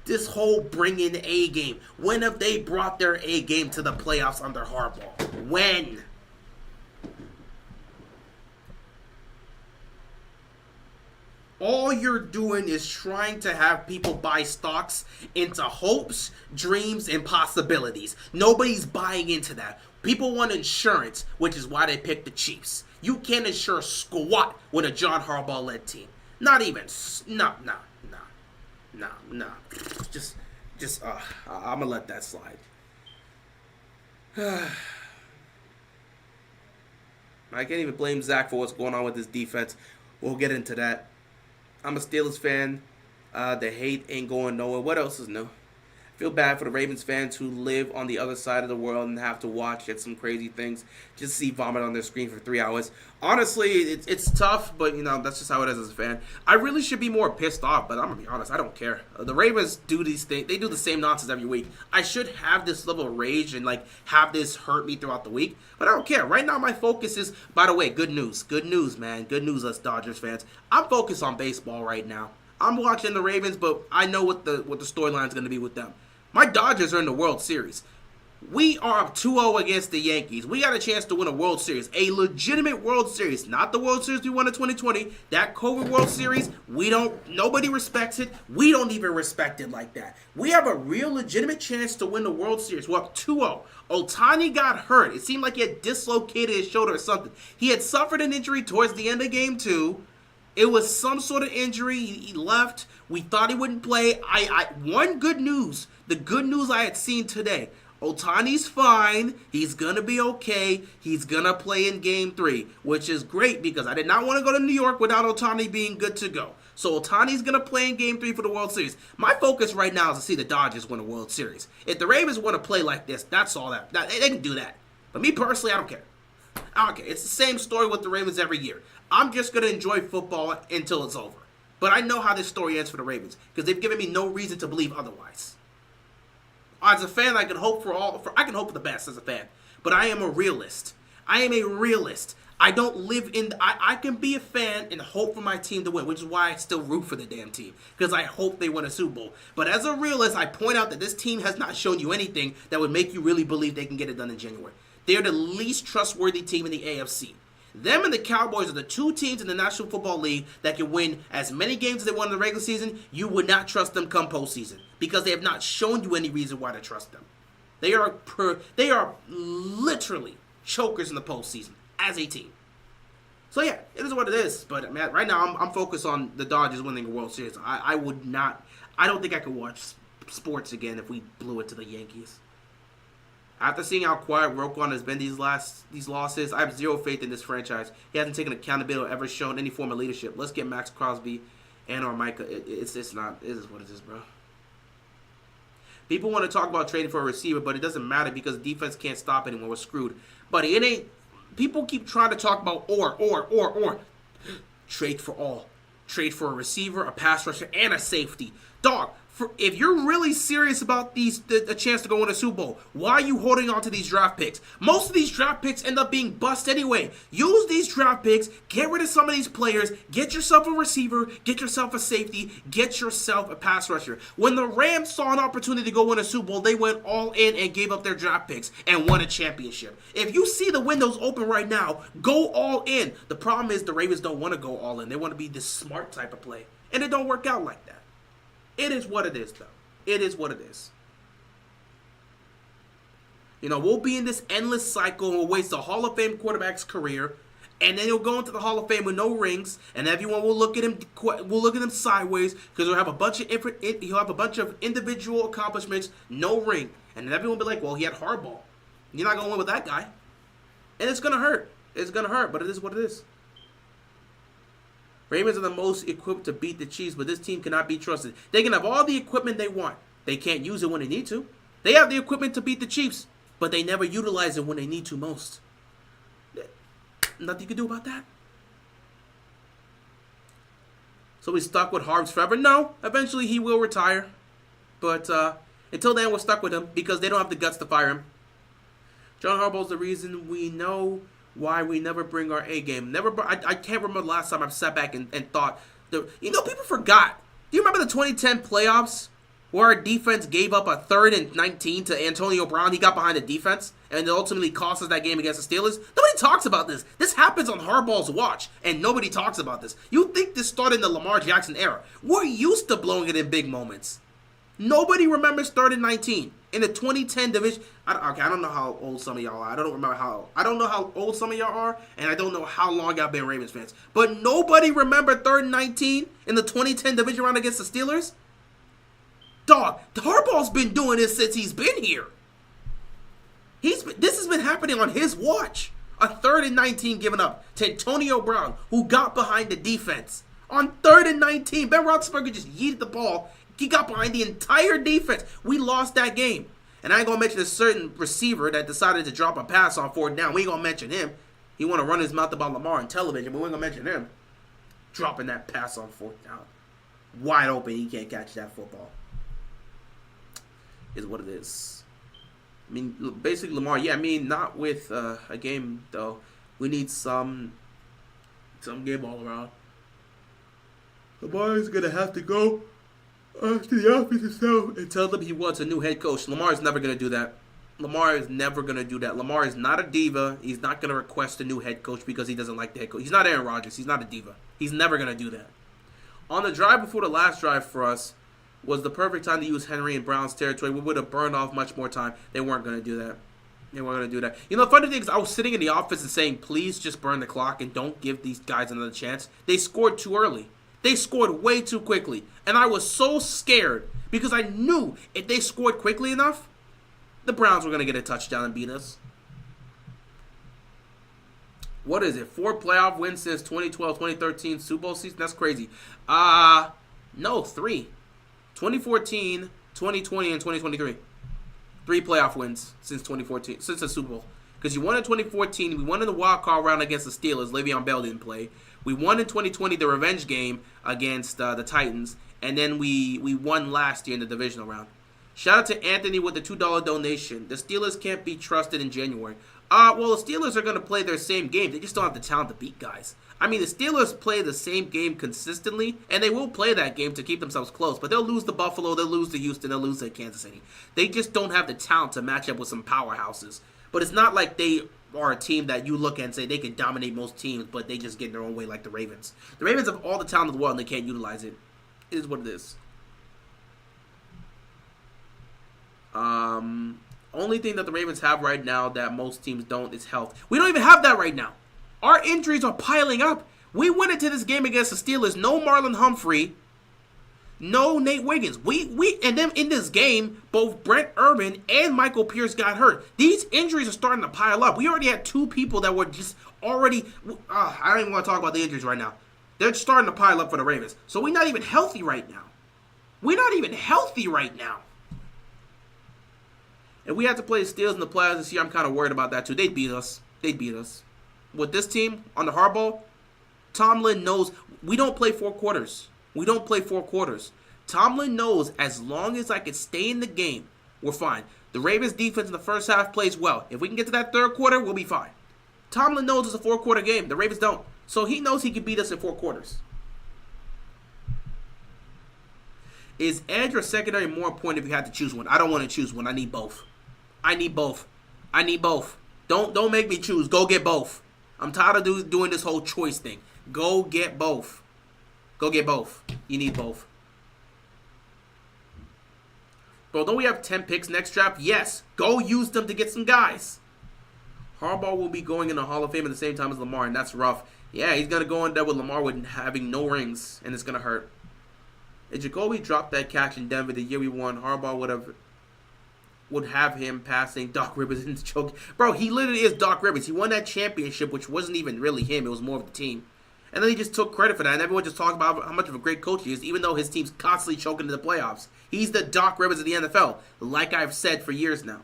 This whole bring in A game. When have they brought their A game to the playoffs under Harbaugh? When? All you're doing is trying to have people buy stocks into hopes, dreams, and possibilities. Nobody's buying into that. People want insurance, which is why they picked the Chiefs. You can't insure squat with a John Harbaugh-led team. Not even. No. Just, I'm going to let that slide. I can't even blame Zach for what's going on with his defense. We'll get into that. I'm a Steelers fan. The hate ain't going nowhere. What else is new? I feel bad for the Ravens fans who live on the other side of the world and have to watch at some crazy things. Just see vomit on their screen for 3 hours. Honestly, it's tough, but that's just how it is as a fan. I really should be more pissed off, but I'm going to be honest, I don't care. The Ravens do these things. They do the same nonsense every week. I should have this level of rage and have this hurt me throughout the week, but I don't care. Right now, my focus is, by the way, good news. Good news, man. Good news, us Dodgers fans. I'm focused on baseball right now. I'm watching the Ravens, but I know what the storyline is going to be with them. My Dodgers are in the World Series. We are up 2-0 against the Yankees. We got a chance to win a World Series. A legitimate World Series. Not the World Series we won in 2020. That COVID World Series, nobody respects it. We don't even respect it like that. We have a real legitimate chance to win the World Series. We're up 2-0. Ohtani got hurt. It seemed like he had dislocated his shoulder or something. He had suffered an injury towards the end of game 2. It was some sort of injury. He left. We thought he wouldn't play. One good news. The good news I had seen today. Ohtani's fine. He's going to be okay. He's going to play in Game 3, which is great because I did not want to go to New York without Ohtani being good to go. So Ohtani's going to play in Game 3 for the World Series. My focus right now is to see the Dodgers win a World Series. If the Ravens want to play like this, that's all that. They can do that. But me personally, I don't care. I don't care. It's the same story with the Ravens every year. I'm just going to enjoy football until it's over. But I know how this story ends for the Ravens because they've given me no reason to believe otherwise. As a fan, I can hope for the best as a fan. But I am a realist. I am a realist. I don't live in... I can be a fan and hope for my team to win, which is why I still root for the damn team. Because I hope they win a Super Bowl. But as a realist, I point out that this team has not shown you anything that would make you really believe they can get it done in January. They're the least trustworthy team in the AFC. Them and the Cowboys are the two teams in the National Football League that can win as many games as they won in the regular season. You would not trust them come postseason because they have not shown you any reason why to trust them. They are literally chokers in the postseason as a team. So yeah, it is what it is. But man, right now I'm focused on the Dodgers winning a World Series. I don't think I could watch sports again if we blew it to the Yankees. After seeing how quiet Roquan has been these losses, I have zero faith in this franchise. He hasn't taken accountability or ever shown any form of leadership. Let's get Max Crosby and or Micah. It is what it is, bro. People want to talk about trading for a receiver, but it doesn't matter because defense can't stop anyone. We're screwed. Buddy, it ain't. People keep trying to talk about or. Trade for all. Trade for a receiver, a pass rusher, and a safety. Dog, if you're really serious about a chance to go win a Super Bowl, why are you holding on to these draft picks? Most of these draft picks end up being bust anyway. Use these draft picks, get rid of some of these players, get yourself a receiver, get yourself a safety, get yourself a pass rusher. When the Rams saw an opportunity to go win a Super Bowl, they went all in and gave up their draft picks and won a championship. If you see the windows open right now, go all in. The problem is the Ravens don't want to go all in. They want to be this smart type of play. And it don't work out like that. It is what it is, though. It is what it is. We'll be in this endless cycle and we'll waste a Hall of Fame quarterback's career, and then he'll go into the Hall of Fame with no rings, and everyone will look at him. Will look at him sideways because he'll have a bunch of individual accomplishments, no ring, and then everyone will be like, "Well, he had Harbaugh. You're not gonna win with that guy," and it's gonna hurt. It's gonna hurt, but it is what it is. Ravens are the most equipped to beat the Chiefs, but this team cannot be trusted. They can have all the equipment they want. They can't use it when they need to. They have the equipment to beat the Chiefs, but they never utilize it when they need to most. Nothing you can do about that. So we stuck with Harbs forever? No. Eventually he will retire. But until then, we're stuck with him because they don't have the guts to fire him. John Harbaugh's the reason we know why we never bring our A game. I can't remember the last time I've sat back and thought. People forgot. Do you remember the 2010 playoffs where our defense gave up a 3rd and 19 to Antonio Brown? He got behind the defense and it ultimately cost us that game against the Steelers. Nobody talks about this. This happens on Harbaugh's watch, and nobody talks about this. You think this started in the Lamar Jackson era. We're used to blowing it in big moments. Nobody remembers 3rd and 19 in the 2010 division. I don't know how old some of y'all are. I don't know how old some of y'all are, and I don't know how long y'all been Ravens fans. But nobody remembered 3rd and 19 in the 2010 division round against the Steelers. Dog, Harbaugh's been doing this since he's been here. This has been happening on his watch. A 3rd and 19 given up to Antonio Brown, who got behind the defense. On 3rd and 19, Ben Roethlisberger just yeeted the ball. He got behind the entire defense. We lost that game. And I ain't going to mention a certain receiver that decided to drop a pass on 4th down. We ain't going to mention him. He want to run his mouth about Lamar on television, but we ain't going to mention him. Dropping that pass on 4th down. Wide open, he can't catch that football. Is what it is. I mean, basically Lamar, not with a game, though. We need some game all around. Lamar is going to have to go to the office himself and tell them he wants a new head coach. Lamar is never going to do that. Lamar is never going to do that. Lamar is not a diva. He's not going to request a new head coach because he doesn't like the head coach. He's not Aaron Rodgers. He's not a diva. He's never going to do that. On the drive before the last drive for us was the perfect time to use Henry in Brown's territory. We would have burned off much more time. They weren't going to do that. The funny thing is I was sitting in the office and saying, please just burn the clock and don't give these guys another chance. They scored too early. They scored way too quickly. And I was so scared because I knew if they scored quickly enough, the Browns were going to get a touchdown and beat us. What is it? 4 playoff wins since 2012, 2013 Super Bowl season? That's crazy. No, 3. 2014, 2020, and 2023. 3 playoff wins since 2014, since the Super Bowl. Because you won in 2014, we won in the wild card round against the Steelers. Le'Veon Bell didn't play. We won in 2020 the revenge game against the Titans, and then we won last year in the divisional round. Shout out to Anthony with the $2 donation. The Steelers can't be trusted in January. Well, the Steelers are going to play their same game. They just don't have the talent to beat guys. I mean, the Steelers play the same game consistently, and they will play that game to keep themselves close. But they'll lose to Buffalo, they'll lose to Houston, they'll lose to Kansas City. They just don't have the talent to match up with some powerhouses. But it's not like they are a team that you look at and say they can dominate most teams, but they just get in their own way like the Ravens. The Ravens have all the talent in the world, and they can't utilize it. It is what it is. Only thing that the Ravens have right now that most teams don't is health. We don't even have that right now. Our injuries are piling up. We went into this game against the Steelers. No Marlon Humphrey. No Nate Wiggins. And then in this game, both Brent Urban and Michael Pierce got hurt. These injuries are starting to pile up. We already had 2 people that were just already... I don't even want to talk about the injuries right now. They're starting to pile up for the Ravens. So we're not even healthy right now. If we had to play the Steelers in the playoffs this year, I'm kind of worried about that too. They'd beat us. With this team, on the Harbaugh, Tomlin knows we don't play 4 quarters. Tomlin knows as long as I can stay in the game, we're fine. The Ravens defense in the first half plays well. If we can get to that 3rd quarter, we'll be fine. Tomlin knows it's a 4-quarter game. The Ravens don't. So he knows he can beat us in 4 quarters. Is edge or secondary more important if you had to choose one? I don't want to choose one. I need both. Don't make me choose. Go get both. I'm tired of doing this whole choice thing. Go get both. You need both. Bro, don't we have 10 picks next draft? Yes. Go use them to get some guys. Harbaugh will be going in the Hall of Fame at the same time as Lamar, and that's rough. Yeah, he's going to go in there with Lamar with having no rings, and it's going to hurt. If Jacoby dropped that catch in Denver the year we won, Harbaugh would have him passing Doc Rivers into choke. Bro, he literally is Doc Rivers. He won that championship, which wasn't even really him. It was more of the team. And then he just took credit for that, and everyone just talked about how much of a great coach he is, even though his team's constantly choking in the playoffs. He's the Doc Rivers of the NFL, like I've said for years now.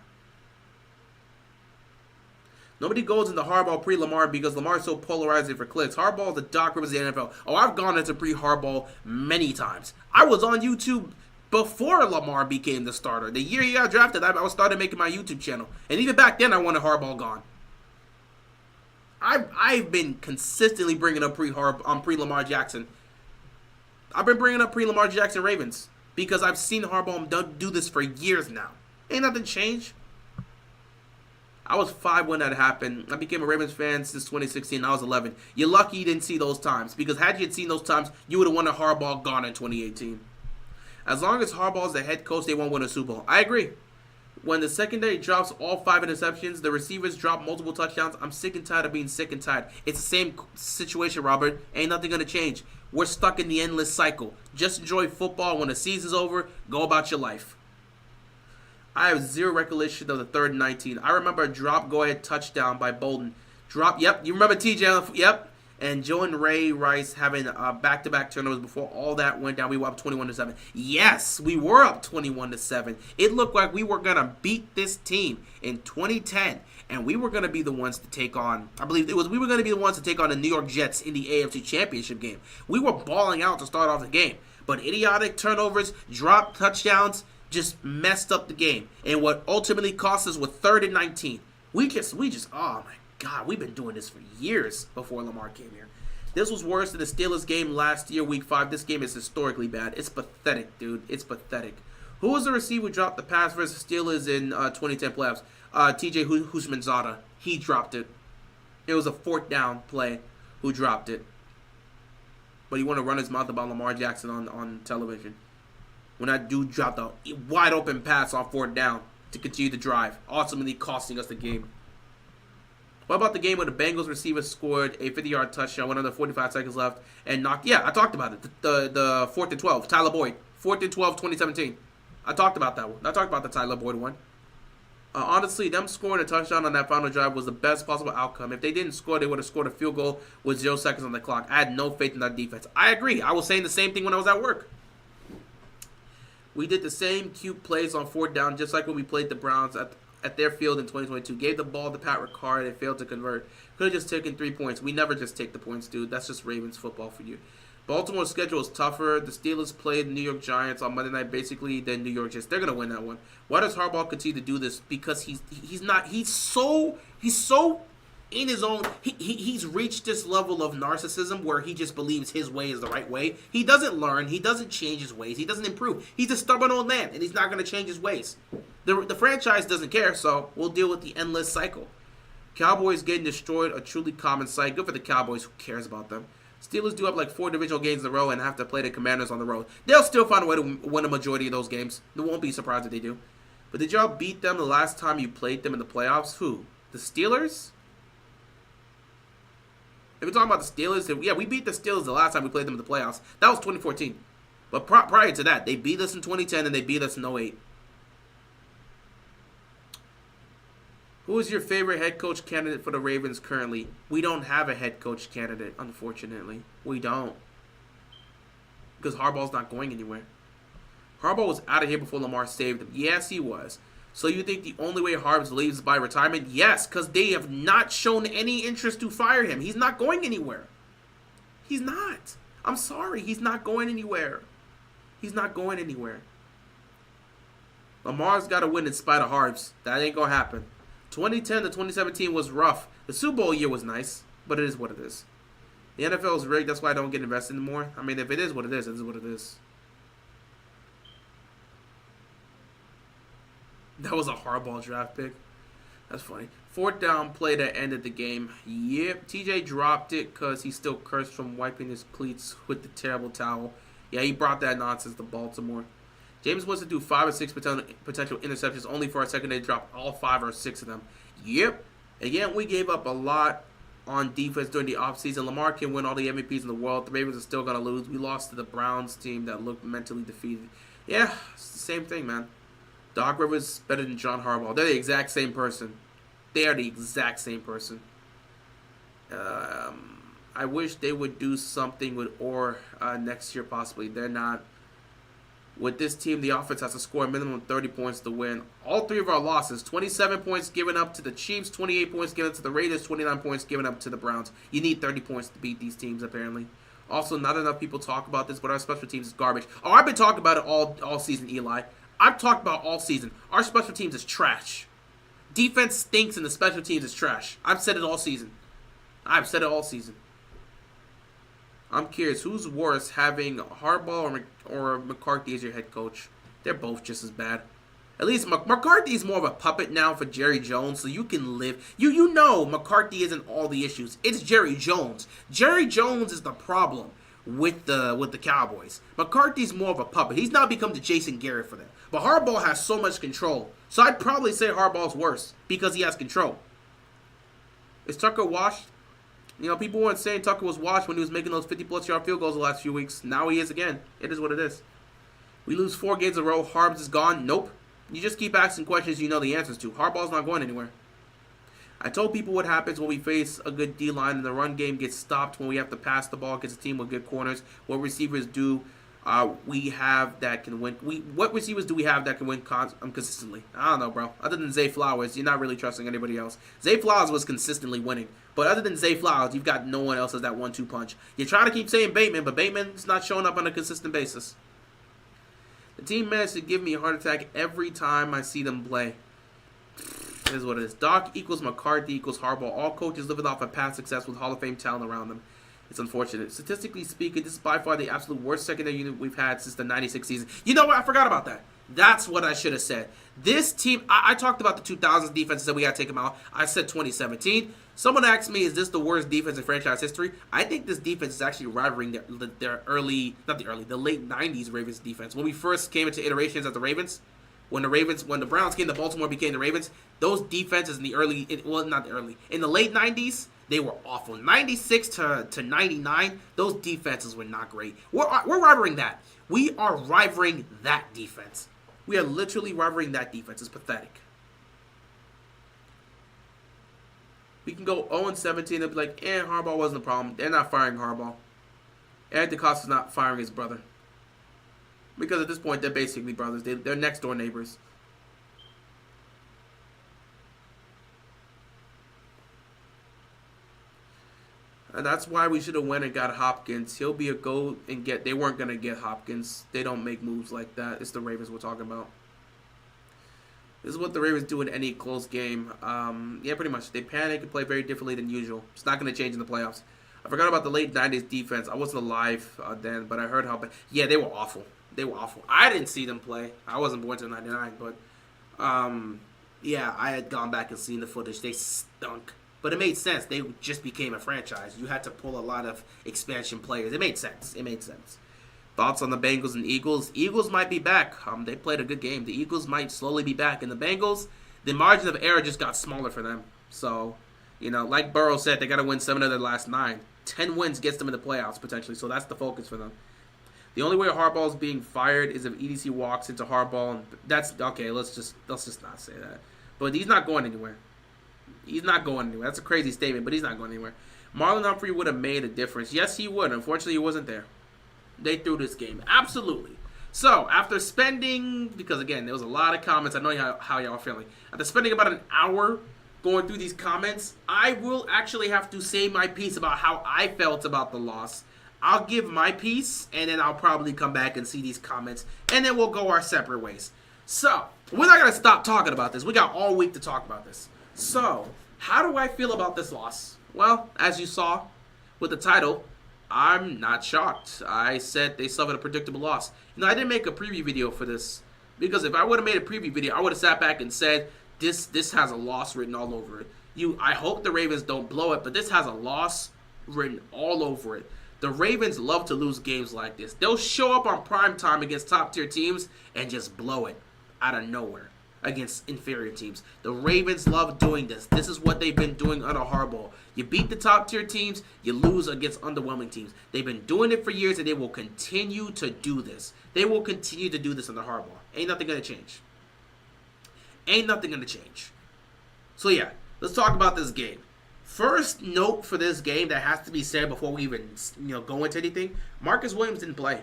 Nobody goes into Harbaugh pre-Lamar because Lamar is so polarizing for clicks. Harbaugh is the Doc Rivers of the NFL. Oh, I've gone into pre-Harbaugh many times. I was on YouTube before Lamar became the starter. The year he got drafted, I started making my YouTube channel. And even back then, I wanted Harbaugh gone. I've been consistently bringing up pre-Lamar Jackson. I've been bringing up pre-Lamar Jackson Ravens because I've seen Harbaugh do this for years now. Ain't nothing changed. I was 5 when that happened. I became a Ravens fan since 2016. I was 11. You're lucky you didn't see those times because had you seen those times, you would have wanted Harbaugh gone in 2018. As long as Harbaugh's the head coach, they won't win a Super Bowl. I agree. When the secondary drops all 5 interceptions, the receivers drop multiple touchdowns, I'm sick and tired of being sick and tired. It's the same situation, Robert. Ain't nothing going to change. We're stuck in the endless cycle. Just enjoy football. When the season's over, go about your life. I have zero recollection of the 3rd and 19. I remember a drop go-ahead touchdown by Bolden. Drop, yep. You remember TJ? Yep. And Joe and Ray Rice having back-to-back turnovers before all that went down. We were up 21-7. Yes, we were up 21-7. It looked like we were going to beat this team in 2010. And we were going to be the ones to take on, I believe it was, we were going to be the ones to take on the New York Jets in the AFC Championship game. We were balling out to start off the game. But idiotic turnovers, drop touchdowns, just messed up the game. And what ultimately cost us was 3rd and 19. We just, oh my God, we've been doing this for years before Lamar came here. This was worse than the Steelers game last year, Week 5. This game is historically bad. It's pathetic, dude. It's pathetic. Who was the receiver who dropped the pass versus Steelers in 2010 playoffs? TJ Houshmandzadeh. He dropped it. It was a 4th down play. Who dropped it? But he wanted to run his mouth about Lamar Jackson on television. When that dude dropped a wide open pass on 4th down to continue the drive, ultimately costing us the game. What about the game where the Bengals receiver scored a 50-yard touchdown, went under 45 seconds left, and knocked... Yeah, I talked about it. The 4th and 12, Tyler Boyd. 4th and 12, 2017. I talked about that one. I talked about the Tyler Boyd one. Honestly, them scoring a touchdown on that final drive was the best possible outcome. If they didn't score, they would have scored a field goal with 0 seconds on the clock. I had no faith in that defense. I agree. I was saying the same thing when I was at work. We did the same cute plays on 4th down, just like when we played the Browns at their field in 2022. Gave the ball to Pat Ricard and failed to convert. Could have just taken 3 points. We never just take the points, dude. That's just Ravens football for you. Baltimore's schedule is tougher. The Steelers played the New York Giants on Monday night, basically, then New York Jets. They're gonna win that one. Why does Harbaugh continue to do this? Because he's so in his own. He's reached this level of narcissism where he just believes his way is the right way. He doesn't learn. He doesn't change his ways. He doesn't improve. He's a stubborn old man, and he's not gonna change his ways. The franchise doesn't care, so we'll deal with the endless cycle. Cowboys getting destroyed, a truly common sight. Good for the Cowboys. Who cares about them? Steelers do have like 4 divisional games in a row and have to play the Commanders on the road. They'll still find a way to win a majority of those games. They won't be surprised if they do. But did y'all beat them the last time you played them in the playoffs? Who? The Steelers? If we're talking about the Steelers, yeah, we beat the Steelers the last time we played them in the playoffs. That was 2014. But prior to that, they beat us in 2010 and they beat us in 08. Who is your favorite head coach candidate for the Ravens currently? We don't have a head coach candidate, unfortunately. We don't. Because Harbaugh's not going anywhere. Harbaugh was out of here before Lamar saved him. Yes, he was. So you think the only way Harbaugh leaves is by retirement? Yes, because they have not shown any interest to fire him. He's not going anywhere. He's not. I'm sorry. He's not going anywhere. He's not going anywhere. Lamar's got to win in spite of Harbs. That ain't going to happen. 2010 to 2017 was rough. The Super Bowl year was nice, but it is what it is. The NFL is rigged. That's why I don't get invested anymore. I mean, if it is what it is, it is what it is. That was a Harbaugh draft pick. That's funny. 4th down play that ended the game. Yep, TJ dropped it because he's still cursed from wiping his cleats with the terrible towel. Yeah, he brought that nonsense to Baltimore. James Winston threw 5 or 6 potential interceptions, only for our secondary to drop all 5 or 6 of them. Yep. Again, we gave up a lot on defense during the offseason. Lamar can win all the MVPs in the world. The Ravens are still going to lose. We lost to the Browns team that looked mentally defeated. Yeah, it's the same thing, man. Doc Rivers is better than John Harbaugh. They're the exact same person. They are the exact same person. I wish they would do something with Orr next year, possibly. They're not. With this team, the offense has to score a minimum of 30 points to win. All 3 of our losses, 27 points given up to the Chiefs, 28 points given up to the Raiders, 29 points given up to the Browns. You need 30 points to beat these teams, apparently. Also, not enough people talk about this, but our special teams is garbage. Oh, I've been talking about it all season, Eli. I've talked about all season. Our special teams is trash. Defense stinks and the special teams is trash. I've said it all season. I'm curious, who's worse, having Harbaugh or McCarthy as your head coach? They're both just as bad. At least McCarthy's more of a puppet now for Jerry Jones, so you can live. You know McCarthy isn't all the issues. It's Jerry Jones. Jerry Jones is the problem with the Cowboys. McCarthy's more of a puppet. He's now become the Jason Garrett for them. But Harbaugh has so much control. So I'd probably say Harbaugh's worse because he has control. Is Tucker washed? You know, people weren't saying Tucker was washed when he was making those 50-plus yard field goals the last few weeks. Now he is again. It is what it is. We lose 4 games in a row. Harbs is gone. Nope. You just keep asking questions you know the answers to. Harbaugh's not going anywhere. I told people what happens when we face a good D-line and the run game gets stopped when we have to pass the ball against a team with good corners. What receivers do we have that can win? What receivers do we have that can win consistently? I don't know, bro. Other than Zay Flowers, you're not really trusting anybody else. Zay Flowers was consistently winning. But other than Zay Flowers, you've got no one else as that 1-2 punch. You're trying to keep saying Bateman, but Bateman's not showing up on a consistent basis. The team managed to give me a heart attack every time I see them play. It is what it is. Doc equals McCarthy equals Harbaugh. All coaches living off of past success with Hall of Fame talent around them. It's unfortunate. Statistically speaking, this is by far the absolute worst secondary unit we've had since the 96 season. You know what? I forgot about that. That's what I should have said. This team, I talked about the 2000s defenses that we got to take them out. I said 2017. Someone asked me, is this the worst defense in franchise history? I think this defense is actually rivaling the late 90s Ravens defense. When we first came into iterations of the Ravens, when the Browns came to Baltimore became the Ravens, those defenses in the late 90s, they were awful. 96 to 99, those defenses were not great. We're rivaling that. We are rivaling that defense. We are literally rivaling that defense. It's pathetic. We can go 0-17 and be like, Harbaugh wasn't the problem. They're not firing Harbaugh. Eric DeCosta's not firing his brother. Because at this point, they're basically brothers. They're next-door neighbors. And that's why we should have went and got Hopkins. He'll be a go and get. They weren't going to get Hopkins. They don't make moves like that. It's the Ravens we're talking about. This is what the Ravens do in any close game. Yeah, pretty much. They panic and play very differently than usual. It's not going to change in the playoffs. I forgot about the late 90s defense. I wasn't alive then, but I heard how bad. Yeah, they were awful. I didn't see them play. I wasn't born until 99, but yeah, I had gone back and seen the footage. They stunk. But it made sense. They just became a franchise. You had to pull a lot of expansion players. It made sense. Thoughts on the Bengals and Eagles? Eagles might be back. They played a good game. The Eagles might slowly be back. And the Bengals, the margin of error just got smaller for them. So, like Burrow said, they got to win 7 of their last 9. 10 wins gets them in the playoffs, potentially. So that's the focus for them. The only way Harbaugh is being fired is if EDC walks into Harbaugh. And that's, okay, let's just not say that. But he's not going anywhere. That's a crazy statement, but he's not going anywhere. Marlon Humphrey would have made a difference. Yes, he would. Unfortunately, he wasn't there. They threw this game. Absolutely. So, after spending, because again, there was a lot of comments. I know how y'all are feeling. After spending about an hour going through these comments, I will actually have to say my piece about how I felt about the loss. I'll give my piece, and then I'll probably come back and see these comments, and then we'll go our separate ways. So, we're not going to stop talking about this. We got all week to talk about this. So, how do I feel about this loss? Well, as you saw with the title, I'm not shocked. I said they suffered a predictable loss. I didn't make a preview video for this because if I would have made a preview video, I would have sat back and said this has a loss written all over it. I hope the Ravens don't blow it, but this has a loss written all over it. The Ravens love to lose games like this. They'll show up on prime time against top tier teams and just blow it out of nowhere against inferior teams. The Ravens love doing this. This is what they've been doing under Harbaugh. You beat the top tier teams, you lose against underwhelming teams. They've been doing it for years, and they will continue to do this. They will continue to do this under Harbaugh. Ain't nothing going to change. Ain't nothing going to change. So yeah, let's talk about this game. First note for this game that has to be said before we even go into anything: Marcus Williams didn't play.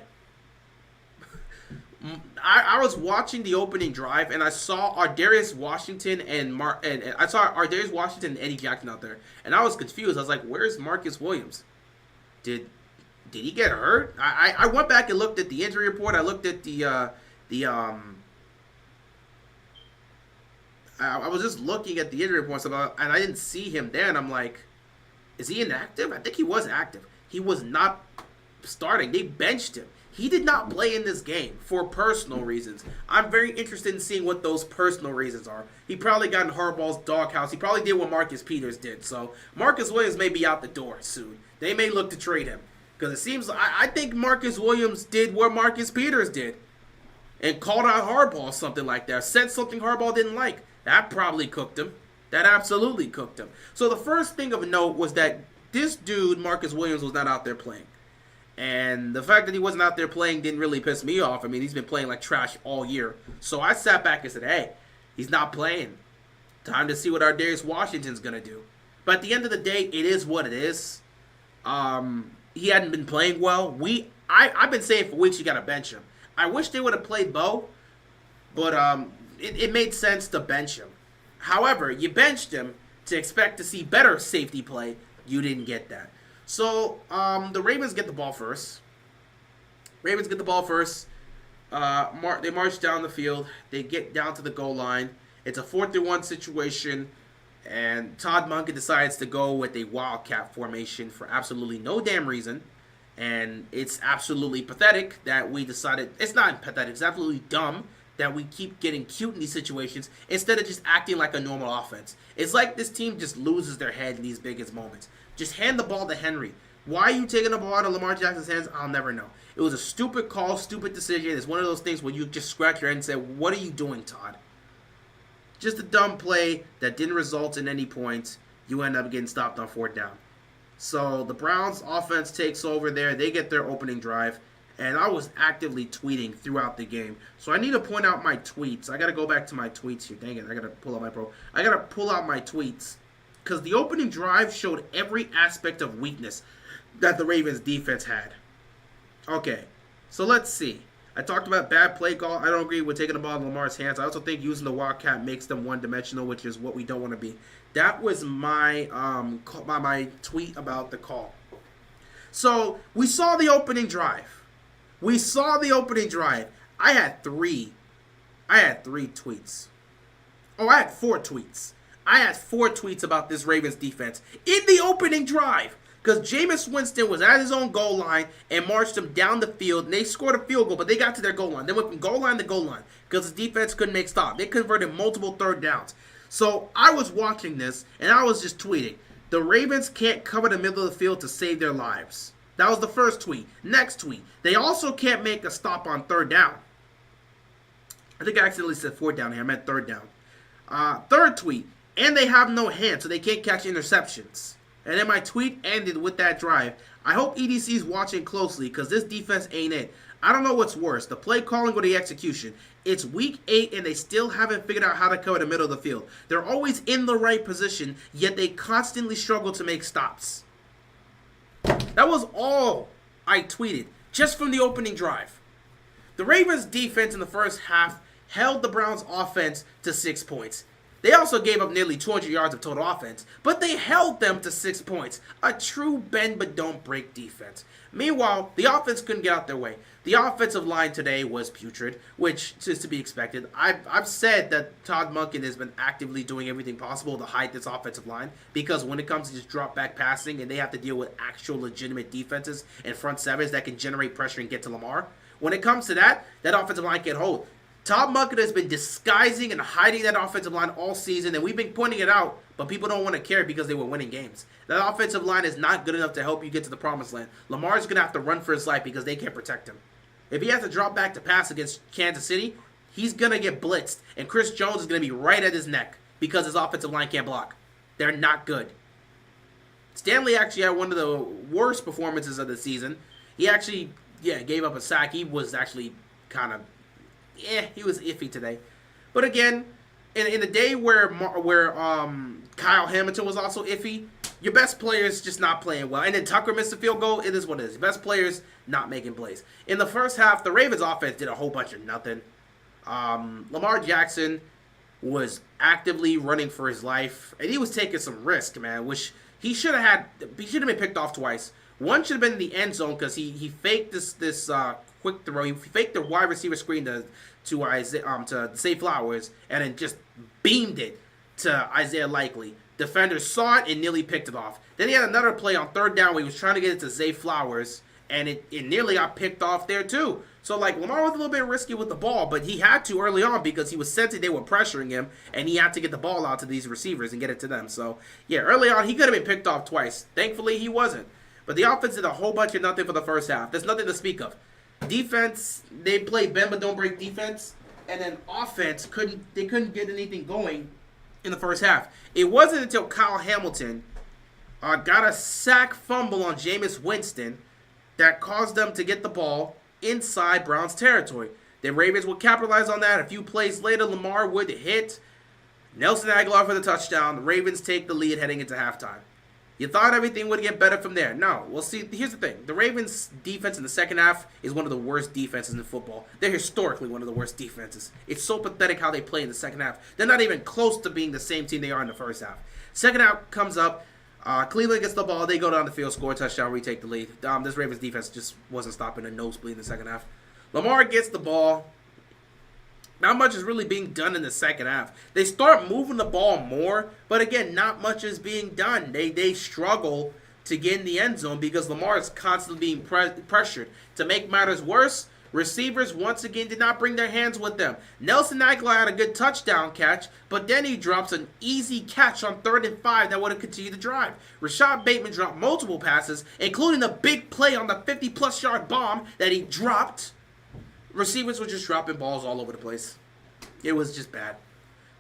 I was watching the opening drive and I saw Ardarius Washington and I saw Ardarius Washington and Eddie Jackson out there, and I was confused. I was like, "Where's Marcus Williams? Did he get hurt?" I went back and looked at the injury report. I looked at I was just looking at the injury report and I didn't see him there, and I'm like, "Is he inactive?" I think he was active. He was not starting. They benched him. He did not play in this game for personal reasons. I'm very interested in seeing what those personal reasons are. He probably got in Harbaugh's doghouse. He probably did what Marcus Peters did. So Marcus Williams may be out the door soon. They may look to trade him. Because it seems, I think Marcus Williams did what Marcus Peters did. And called out Harbaugh or something like that. Said something Harbaugh didn't like. That probably cooked him. That absolutely cooked him. So the first thing of note was that this dude, Marcus Williams, was not out there playing. And the fact that he wasn't out there playing didn't really piss me off. I mean, he's been playing like trash all year. So I sat back and said, hey, he's not playing. Time to see what Ardarius Washington's going to do. But at the end of the day, it is what it is. He hadn't been playing well. I've been saying for weeks you got to bench him. I wish they would have played Bo, but it made sense to bench him. However, you benched him to expect to see better safety play. You didn't get that. So, the Ravens get the ball first. They march down the field. They get down to the goal line. It's a 4-1 situation. And Todd Monken decides to go with a wildcat formation for absolutely no damn reason. And it's absolutely pathetic that we decided... It's not pathetic. It's absolutely dumb that we keep getting cute in these situations instead of just acting like a normal offense. It's like this team just loses their head in these biggest moments. Just hand the ball to Henry. Why are you taking the ball out of Lamar Jackson's hands? I'll never know. It was a stupid call, stupid decision. It's one of those things where you just scratch your head and say, what are you doing, Todd? Just a dumb play that didn't result in any points. You end up getting stopped on 4th down. So the Browns offense takes over there. They get their opening drive. And I was actively tweeting throughout the game. So I need to point out my tweets. I got to go back to my tweets here. Dang it. I got to pull out my tweets. Because the opening drive showed every aspect of weakness that the Ravens defense had. Okay, so let's see. I talked about bad play call. I don't agree with taking the ball in Lamar's hands. I also think using the Wildcat makes them one-dimensional, which is what we don't want to be. That was my my tweet about the call. So we saw the opening drive. I had three tweets. Oh, I had 4 tweets. I had 4 tweets about this Ravens defense in the opening drive because Jameis Winston was at his own goal line and marched them down the field, and they scored a field goal, but they got to their goal line. They went from goal line to goal line because the defense couldn't make stops. They converted multiple 3rd downs. So I was watching this, and I was just tweeting, the Ravens can't cover the middle of the field to save their lives. That was the first tweet. Next tweet, they also can't make a stop on 3rd down. I think I accidentally said 4th down here. I meant 3rd down. 3rd tweet, and they have no hands, so they can't catch interceptions. And then my tweet ended with that drive. I hope EDC's watching closely because this defense ain't it. I don't know what's worse, the play calling or the execution. It's week 8 and they still haven't figured out how to cover the middle of the field. They're always in the right position, yet they constantly struggle to make stops. That was all I tweeted, just from the opening drive. The Ravens defense in the first half held the Browns offense to 6 points. They also gave up nearly 200 yards of total offense, but they held them to 6 points. A true bend but don't break defense. Meanwhile, the offense couldn't get out their way. The offensive line today was putrid, which is to be expected. I've said that Todd Monken has been actively doing everything possible to hide this offensive line because when it comes to just drop back passing and they have to deal with actual legitimate defenses and front sevens that can generate pressure and get to Lamar, when it comes to that offensive line can't hold. Todd Muckett has been disguising and hiding that offensive line all season, and we've been pointing it out, but people don't want to care because they were winning games. That offensive line is not good enough to help you get to the promised land. Lamar's going to have to run for his life because they can't protect him. If he has to drop back to pass against Kansas City, he's going to get blitzed, and Chris Jones is going to be right at his neck because his offensive line can't block. They're not good. Stanley actually had one of the worst performances of the season. He actually, gave up a sack. He was actually kind of he was iffy today. But again, in a day where Kyle Hamilton was also iffy, your best players just not playing well. And then Tucker missed a field goal. It is what it is. Best players not making plays. In the first half, the Ravens offense did a whole bunch of nothing. Lamar Jackson was actively running for his life, and he was taking some risk, man, which he should have been picked off twice. One should have been in the end zone because he faked this quick throw. He faked the wide receiver screen to Zay Flowers, and then just beamed it to Isaiah Likely. Defender saw it and nearly picked it off. Then he had another play on third down where he was trying to get it to Zay Flowers, and it nearly got picked off there too. So, Lamar was a little bit risky with the ball, but he had to early on because he was sensing they were pressuring him, and he had to get the ball out to these receivers and get it to them. So, early on, he could have been picked off twice. Thankfully, he wasn't. But the offense did a whole bunch of nothing for the first half. There's nothing to speak of. Defense, they played bend but don't break defense, and then offense couldn't get anything going in the first half. It wasn't until Kyle Hamilton got a sack fumble on Jameis Winston that caused them to get the ball inside Browns territory. The Ravens would capitalize on that. A few plays later, Lamar would hit Nelson Aguilar for the touchdown. The Ravens take the lead heading into halftime. You thought everything would get better from there. No. Well, see, here's the thing. The Ravens' defense in the second half is one of the worst defenses in football. They're historically one of the worst defenses. It's so pathetic how they play in the second half. They're not even close to being the same team they are in the first half. Second half comes up. Cleveland gets the ball. They go down the field, score a touchdown, retake the lead. This Ravens defense just wasn't stopping a nosebleed in the second half. Lamar gets the ball. Not much is really being done in the second half. They start moving the ball more, but again, not much is being done. They struggle to get in the end zone because Lamar is constantly being pressured. To make matters worse, receivers once again did not bring their hands with them. Nelson Aguilar had a good touchdown catch, but then he drops an easy catch on 3rd and 5 that would have continued the drive. Rashad Bateman dropped multiple passes, including the big play on the 50-plus yard bomb that he dropped. Receivers were just dropping balls all over the place. It was just bad.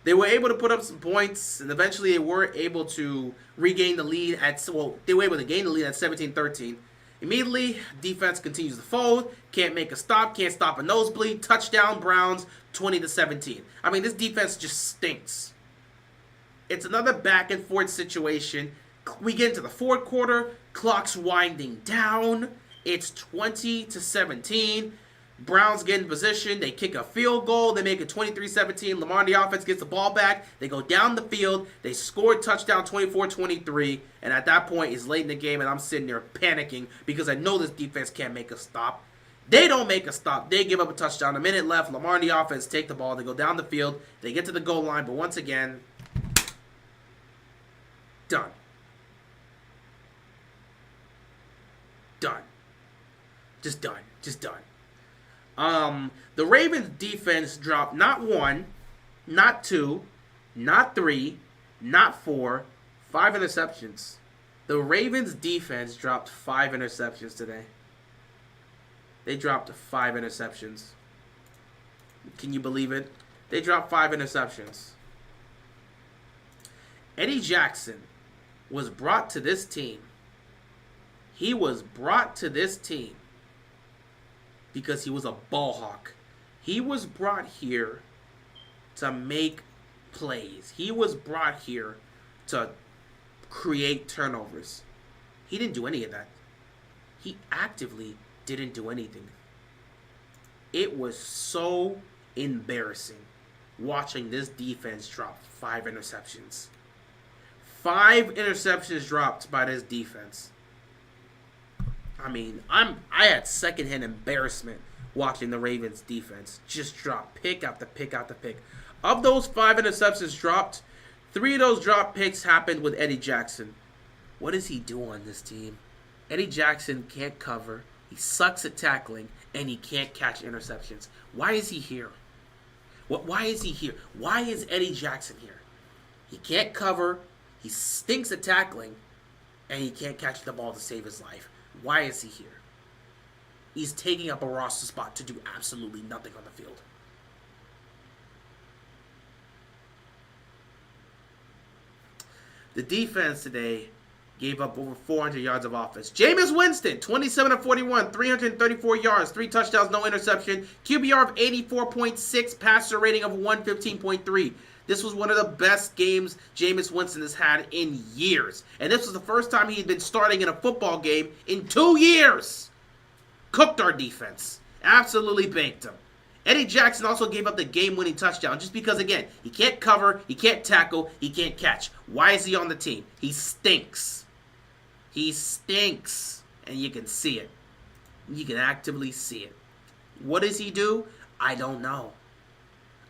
They were able to put up some points, and eventually they were able to regain the lead they were able to gain the lead at 17-13. Immediately, defense continues to fold, can't make a stop, can't stop a nosebleed, touchdown Browns, 20-17. I mean, this defense just stinks. It's another back and forth situation. We get into the fourth quarter, clock's winding down, it's 20-17. Browns get in position. They kick a field goal. They make it 23-17. Lamar on the offense gets the ball back. They go down the field. They score a touchdown 24-23. And at that point, it's late in the game, and I'm sitting there panicking because I know this defense can't make a stop. They don't make a stop. They give up a touchdown. A minute left. Lamar on the offense take the ball. They go down the field. They get to the goal line. But once again, done. Done. Just done. Just done. The Ravens defense dropped not 1, not 2, not 3, not 4, 5 interceptions. The Ravens defense dropped 5 interceptions today. They dropped 5 interceptions. Can you believe it? They dropped 5 interceptions. Eddie Jackson was brought to this team. He was brought to this team because he was a ball hawk. He was brought here to make plays. He was brought here to create turnovers. He didn't do any of that. He actively didn't do anything. It was so embarrassing watching this defense drop 5 interceptions. 5 interceptions dropped by this defense. I mean, I had secondhand embarrassment watching the Ravens defense just drop pick after pick after pick. Of those 5 interceptions dropped, 3 of those drop picks happened with Eddie Jackson. What does he do on this team? Eddie Jackson can't cover. He sucks at tackling, and he can't catch interceptions. Why is he here? Why is he here? Why is Eddie Jackson here? He can't cover. He stinks at tackling. And he can't catch the ball to save his life. Why is he here? He's taking up a roster spot to do absolutely nothing on the field. The defense today gave up over 400 yards of offense. Jameis Winston, 27 of 41, 334 yards, 3 touchdowns, no interception. QBR of 84.6, passer rating of 115.3. This was one of the best games Jameis Winston has had in years. And this was the first time he had been starting in a football game in 2 years. Cooked our defense. Absolutely banked them. Eddie Jackson also gave up the game-winning touchdown just because, again, he can't cover, he can't tackle, he can't catch. Why is he on the team? He stinks. He stinks. And you can see it. You can actively see it. What does he do? I don't know.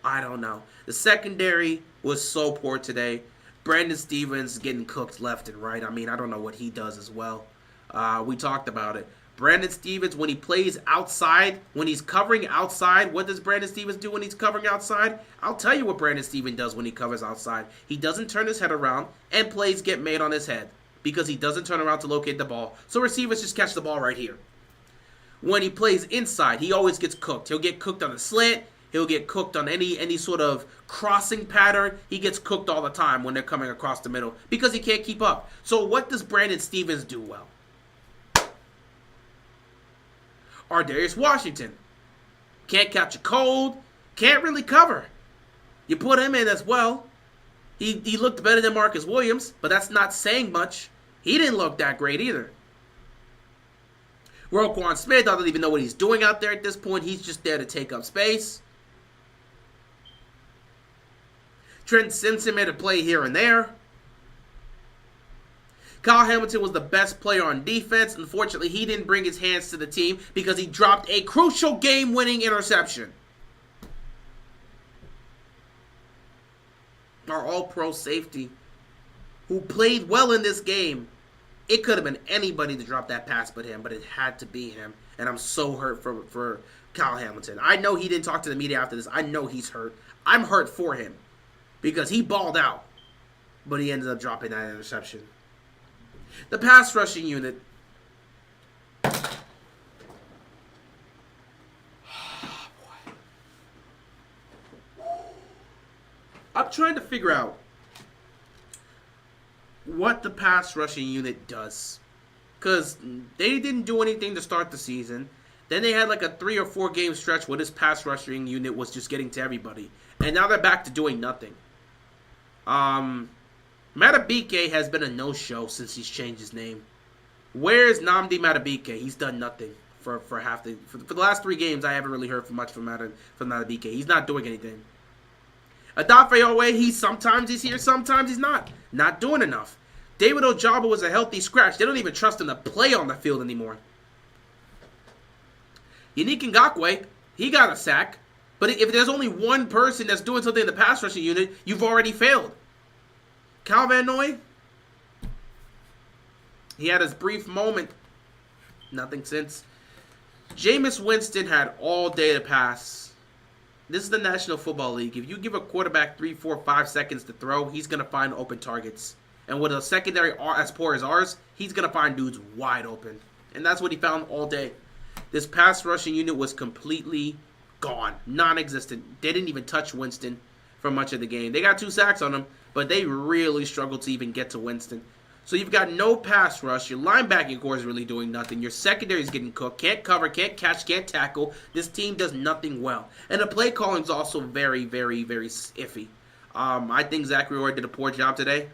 I don't know. The secondary was so poor today. Brandon Stephens getting cooked left and right. I mean, I don't know what he does as well. We talked about it. Brandon Stephens, when he plays outside, when he's covering outside, what does Brandon Stephens do when he's covering outside? I'll tell you what Brandon Stephens does when he covers outside. He doesn't turn his head around, and plays get made on his head because he doesn't turn around to locate the ball. So receivers just catch the ball right here. When he plays inside, he always gets cooked. He'll get cooked on a slant. He'll get cooked on any sort of crossing pattern. He gets cooked all the time when they're coming across the middle because he can't keep up. So what does Brandon Stephens do well? Darius Washington. Can't catch a cold. Can't really cover. You put him in as well. He looked better than Marcus Williams, but that's not saying much. He didn't look that great either. Roquan Smith, I don't even know what he's doing out there at this point. He's just there to take up space. Trent Simpson made a play here and there. Kyle Hamilton was the best player on defense. Unfortunately, he didn't bring his hands to the team because he dropped a crucial game-winning interception. Our all-pro safety, who played well in this game, it could have been anybody to drop that pass but him, but it had to be him. And I'm so hurt for Kyle Hamilton. I know he didn't talk to the media after this. I know he's hurt. I'm hurt for him because he balled out, but he ended up dropping that interception. The pass rushing unit. I'm trying to figure out what the pass rushing unit does. Because they didn't do anything to start the season. Then they had like a 3 or 4 game stretch where this pass rushing unit was just getting to everybody. And now they're back to doing nothing. Matabike has been a no-show since he's changed his name. Where's Nnamdi Matabike? He's done nothing for the last 3 games. I haven't really heard much from Matabike. He's not doing anything. Adafe Owe, sometimes he's here, sometimes he's not. Not doing enough. David Ojabo was a healthy scratch. They don't even trust him to play on the field anymore. Yannick Ngakoue, he got a sack. But if there's only one person that's doing something in the pass rushing unit, you've already failed. Kyle Van Noy, he had his brief moment. Nothing since. Jameis Winston had all day to pass. This is the National Football League. If you give a quarterback 3, 4, 5 seconds to throw, he's going to find open targets. And with a secondary as poor as ours, he's going to find dudes wide open. And that's what he found all day. This pass rushing unit was completely gone. Non-existent. They didn't even touch Winston for much of the game. They got 2 sacks on him, but they really struggled to even get to Winston. So you've got no pass rush. Your linebacking core is really doing nothing. Your secondary is getting cooked. Can't cover, can't catch, can't tackle. This team does nothing well. And the play calling is also very, very, very iffy. I think Zachary Orr did a poor job today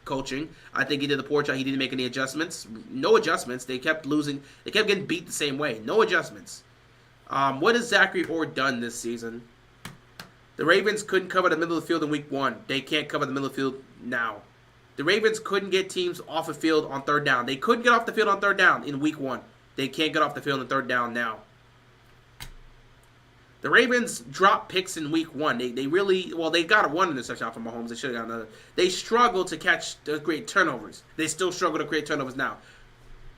coaching. I think he did a poor job. He didn't make any adjustments. No adjustments. They kept losing. They kept getting beat the same way. No adjustments. What has Zachary Orr done this season? The Ravens couldn't cover the middle of the field in week 1. They can't cover the middle of the field now. The Ravens couldn't get teams off the field on 3rd down. They couldn't get off the field on 3rd down in week 1. They can't get off the field on 3rd down now. The Ravens dropped picks in week 1. They really, well, they got 1 interception out from Mahomes. They should have got another. They struggled to catch the great turnovers. They still struggle to create turnovers now.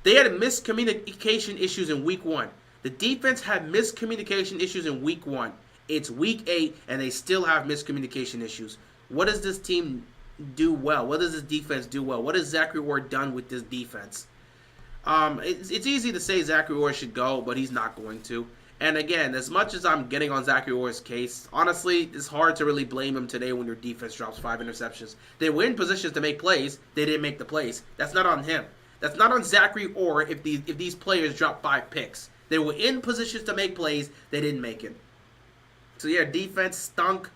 They had miscommunication issues in week 1. The defense had miscommunication issues in week 1. It's week 8, and they still have miscommunication issues. What does this team do well? What does this defense do well? What has Zachary Ward done with this defense? It's easy to say Zachary Ward should go, but he's not going to. And again, as much as I'm getting on Zachary Ward's case, honestly, it's hard to really blame him today when your defense drops 5 interceptions. They were in positions to make plays. They didn't make the plays. That's not on him. That's not on Zachary or if these players drop 5 picks. They were in positions to make plays. They didn't make it. So yeah, defense stunk.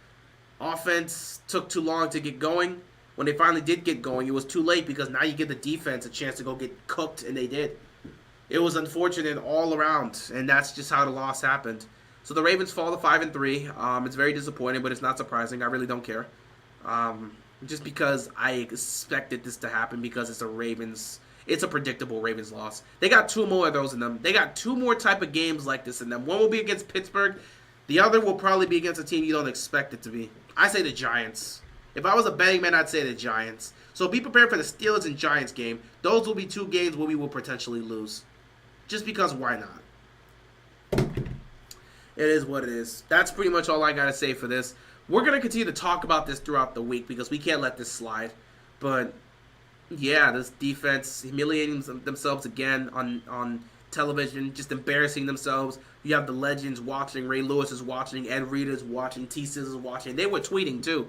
Offense took too long to get going. When they finally did get going, it was too late because now you give the defense a chance to go get cooked, and they did. It was unfortunate all around, and that's just how the loss happened. So the Ravens fall to 5-3. It's very disappointing, but it's not surprising. I really don't care. Just because I expected this to happen because it's a predictable Ravens loss. They got 2 more of those in them. They got 2 more type of games like this in them. One will be against Pittsburgh. The other will probably be against a team you don't expect it to be. I say the Giants. If I was a betting man, I'd say the Giants. So be prepared for the Steelers and Giants game. Those will be 2 games where we will potentially lose. Just because, why not? It is what it is. That's pretty much all I got to say for this. We're going to continue to talk about this throughout the week because we can't let this slide. But, yeah, this defense humiliating themselves again on television, just embarrassing themselves. You have the legends watching. Ray Lewis is watching. Ed Reed is watching. T-Sis is watching. They were tweeting, too.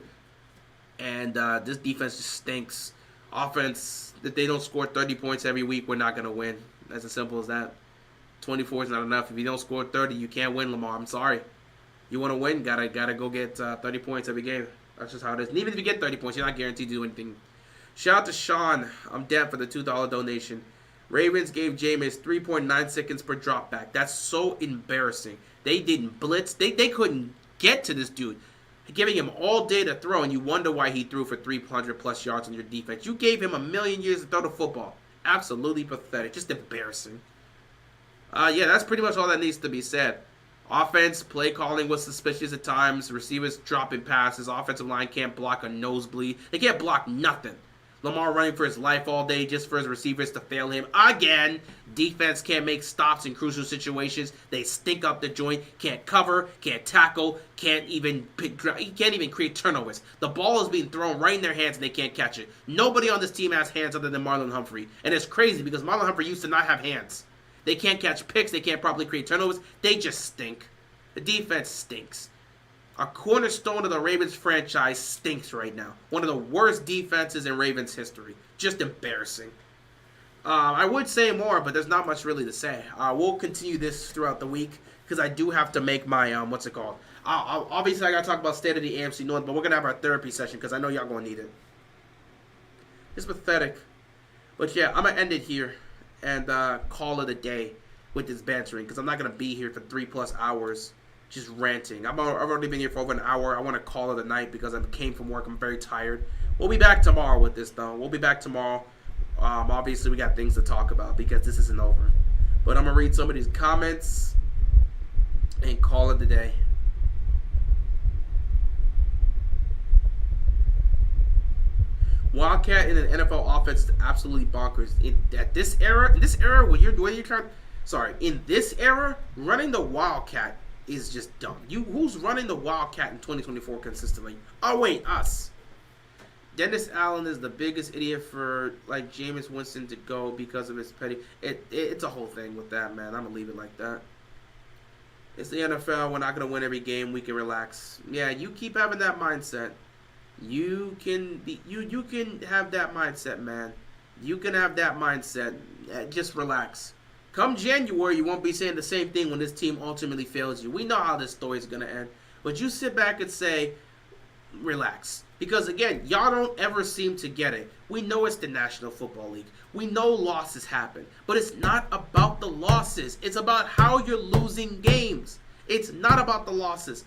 And this defense just stinks. Offense, if they don't score 30 points every week, we're not going to win. As simple as that. 24 is not enough. If you don't score 30, you can't win, Lamar. I'm sorry. You want to win, gotta go get 30 points every game. That's just how it is. And even if you get 30 points, you're not guaranteed to do anything. Shout out to Sean. I'm down for the $2 donation. Ravens gave Jameis 3.9 seconds per drop back. That's so embarrassing. They didn't blitz. They couldn't get to this dude. Giving him all day to throw, and you wonder why he threw for 300-plus yards on your defense. You gave him a million years to throw the football. Absolutely pathetic. Just embarrassing. Yeah, that's pretty much all that needs to be said. Offense, play calling was suspicious at times. Receivers dropping passes. Offensive line can't block a nosebleed. They can't block nothing. Lamar running for his life all day just for his receivers to fail him again. Defense can't make stops in crucial situations. They stink up the joint. Can't cover. Can't tackle. Can't even create turnovers. The ball is being thrown right in their hands and they can't catch it. Nobody on this team has hands other than Marlon Humphrey. And it's crazy because Marlon Humphrey used to not have hands. They can't catch picks. They can't properly create turnovers. They just stink. The defense stinks. A cornerstone of the Ravens franchise stinks right now. One of the worst defenses in Ravens history. Just embarrassing. I would say more, but there's not much really to say. We'll continue this throughout the week because I do have to make my, obviously, I got to talk about State of the AMC North, but we're going to have our therapy session because I know y'all going to need it. It's pathetic. But yeah, I'm going to end it here and call it a day with this bantering because I'm not going to be here for 3+ hours. Just ranting. I've already been here for over an hour. I want to call it a night because I came from work. I'm very tired. We'll be back tomorrow with this, though. We'll be back tomorrow. Obviously, we got things to talk about because this isn't over. But I'm going to read some of these comments and call it a day. Wildcat in an NFL offense is absolutely bonkers. In this era, running the Wildcat is just dumb. Who's running the Wildcat in 2024 consistently? Oh wait, us. Dennis Allen is the biggest idiot for Jameis Winston to go because of his petty. It's a whole thing with that, man. I'm gonna leave it like that. It's the NFL. We're not gonna win every game. We can relax. Yeah, you keep having that mindset. You can have that mindset, man. You can have that mindset. Just relax. Come January, you won't be saying the same thing when this team ultimately fails you. We know how this story is going to end. But you sit back and say, relax. Because, again, y'all don't ever seem to get it. We know it's the National Football League. We know losses happen. But it's not about the losses. It's about how you're losing games. It's not about the losses.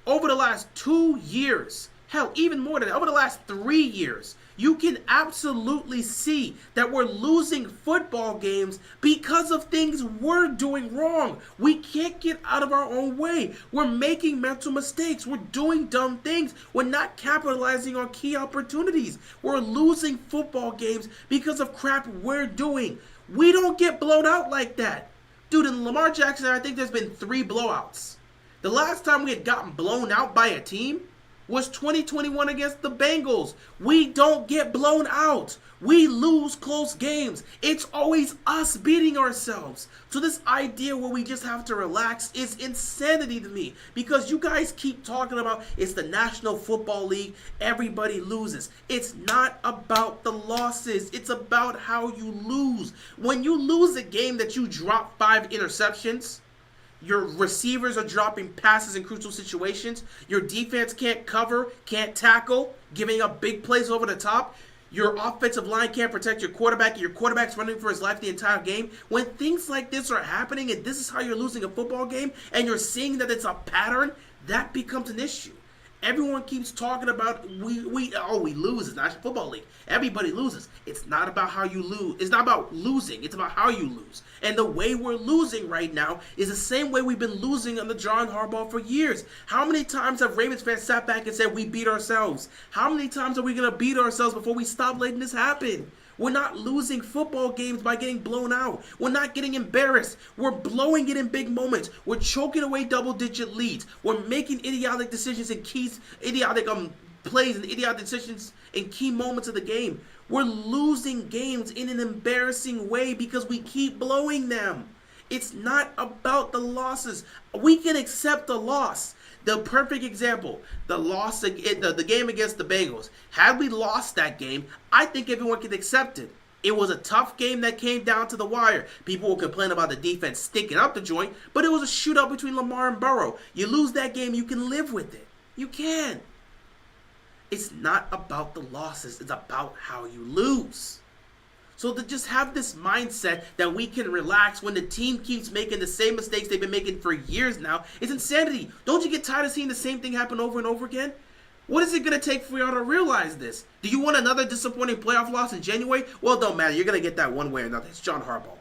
Over the last 2 years, hell, even more than that, over the last 3 years, you can absolutely see that we're losing football games because of things we're doing wrong. We can't get out of our own way. We're making mental mistakes. We're doing dumb things. We're not capitalizing on key opportunities. We're losing football games because of crap we're doing. We don't get blown out like that. Dude, in Lamar Jackson, I think there's been 3 blowouts. The last time we had gotten blown out by a team was 2021 against the Bengals. We don't get blown out. We lose close games. It's always us beating ourselves. So this idea where we just have to relax is insanity to me, because you guys keep talking about it's the National Football League, everybody loses. It's not about the losses. It's about how you lose. When you lose a game that you drop 5 interceptions, your receivers are dropping passes in crucial situations, your defense can't cover, can't tackle, giving up big plays over the top, your offensive line can't protect your quarterback, and your quarterback's running for his life the entire game. When things like this are happening and this is how you're losing a football game and you're seeing that it's a pattern, that becomes an issue. Everyone keeps talking about we lose. It's National Football League. Everybody loses. It's not about how you lose. It's not about losing. It's about how you lose. And the way we're losing right now is the same way we've been losing under John Harbaugh for years. How many times have Ravens fans sat back and said we beat ourselves? How many times are we going to beat ourselves before we stop letting this happen? We're not losing football games by getting blown out. We're not getting embarrassed. We're blowing it in big moments. We're choking away double-digit leads. We're making idiotic decisions in idiotic plays and idiotic decisions in key moments of the game. We're losing games in an embarrassing way because we keep blowing them. It's not about the losses. We can accept the loss. The perfect example, the game against the Bengals. Had we lost that game, I think everyone could accept it. It was a tough game that came down to the wire. People will complain about the defense sticking up the joint, but it was a shootout between Lamar and Burrow. You lose that game, you can live with it. You can. It's not about the losses. It's about how you lose. So to just have this mindset that we can relax when the team keeps making the same mistakes they've been making for years now is insanity. Don't you get tired of seeing the same thing happen over and over again? What is it going to take for y'all to realize this? Do you want another disappointing playoff loss in January? Well, it don't matter. You're going to get that one way or another. It's John Harbaugh.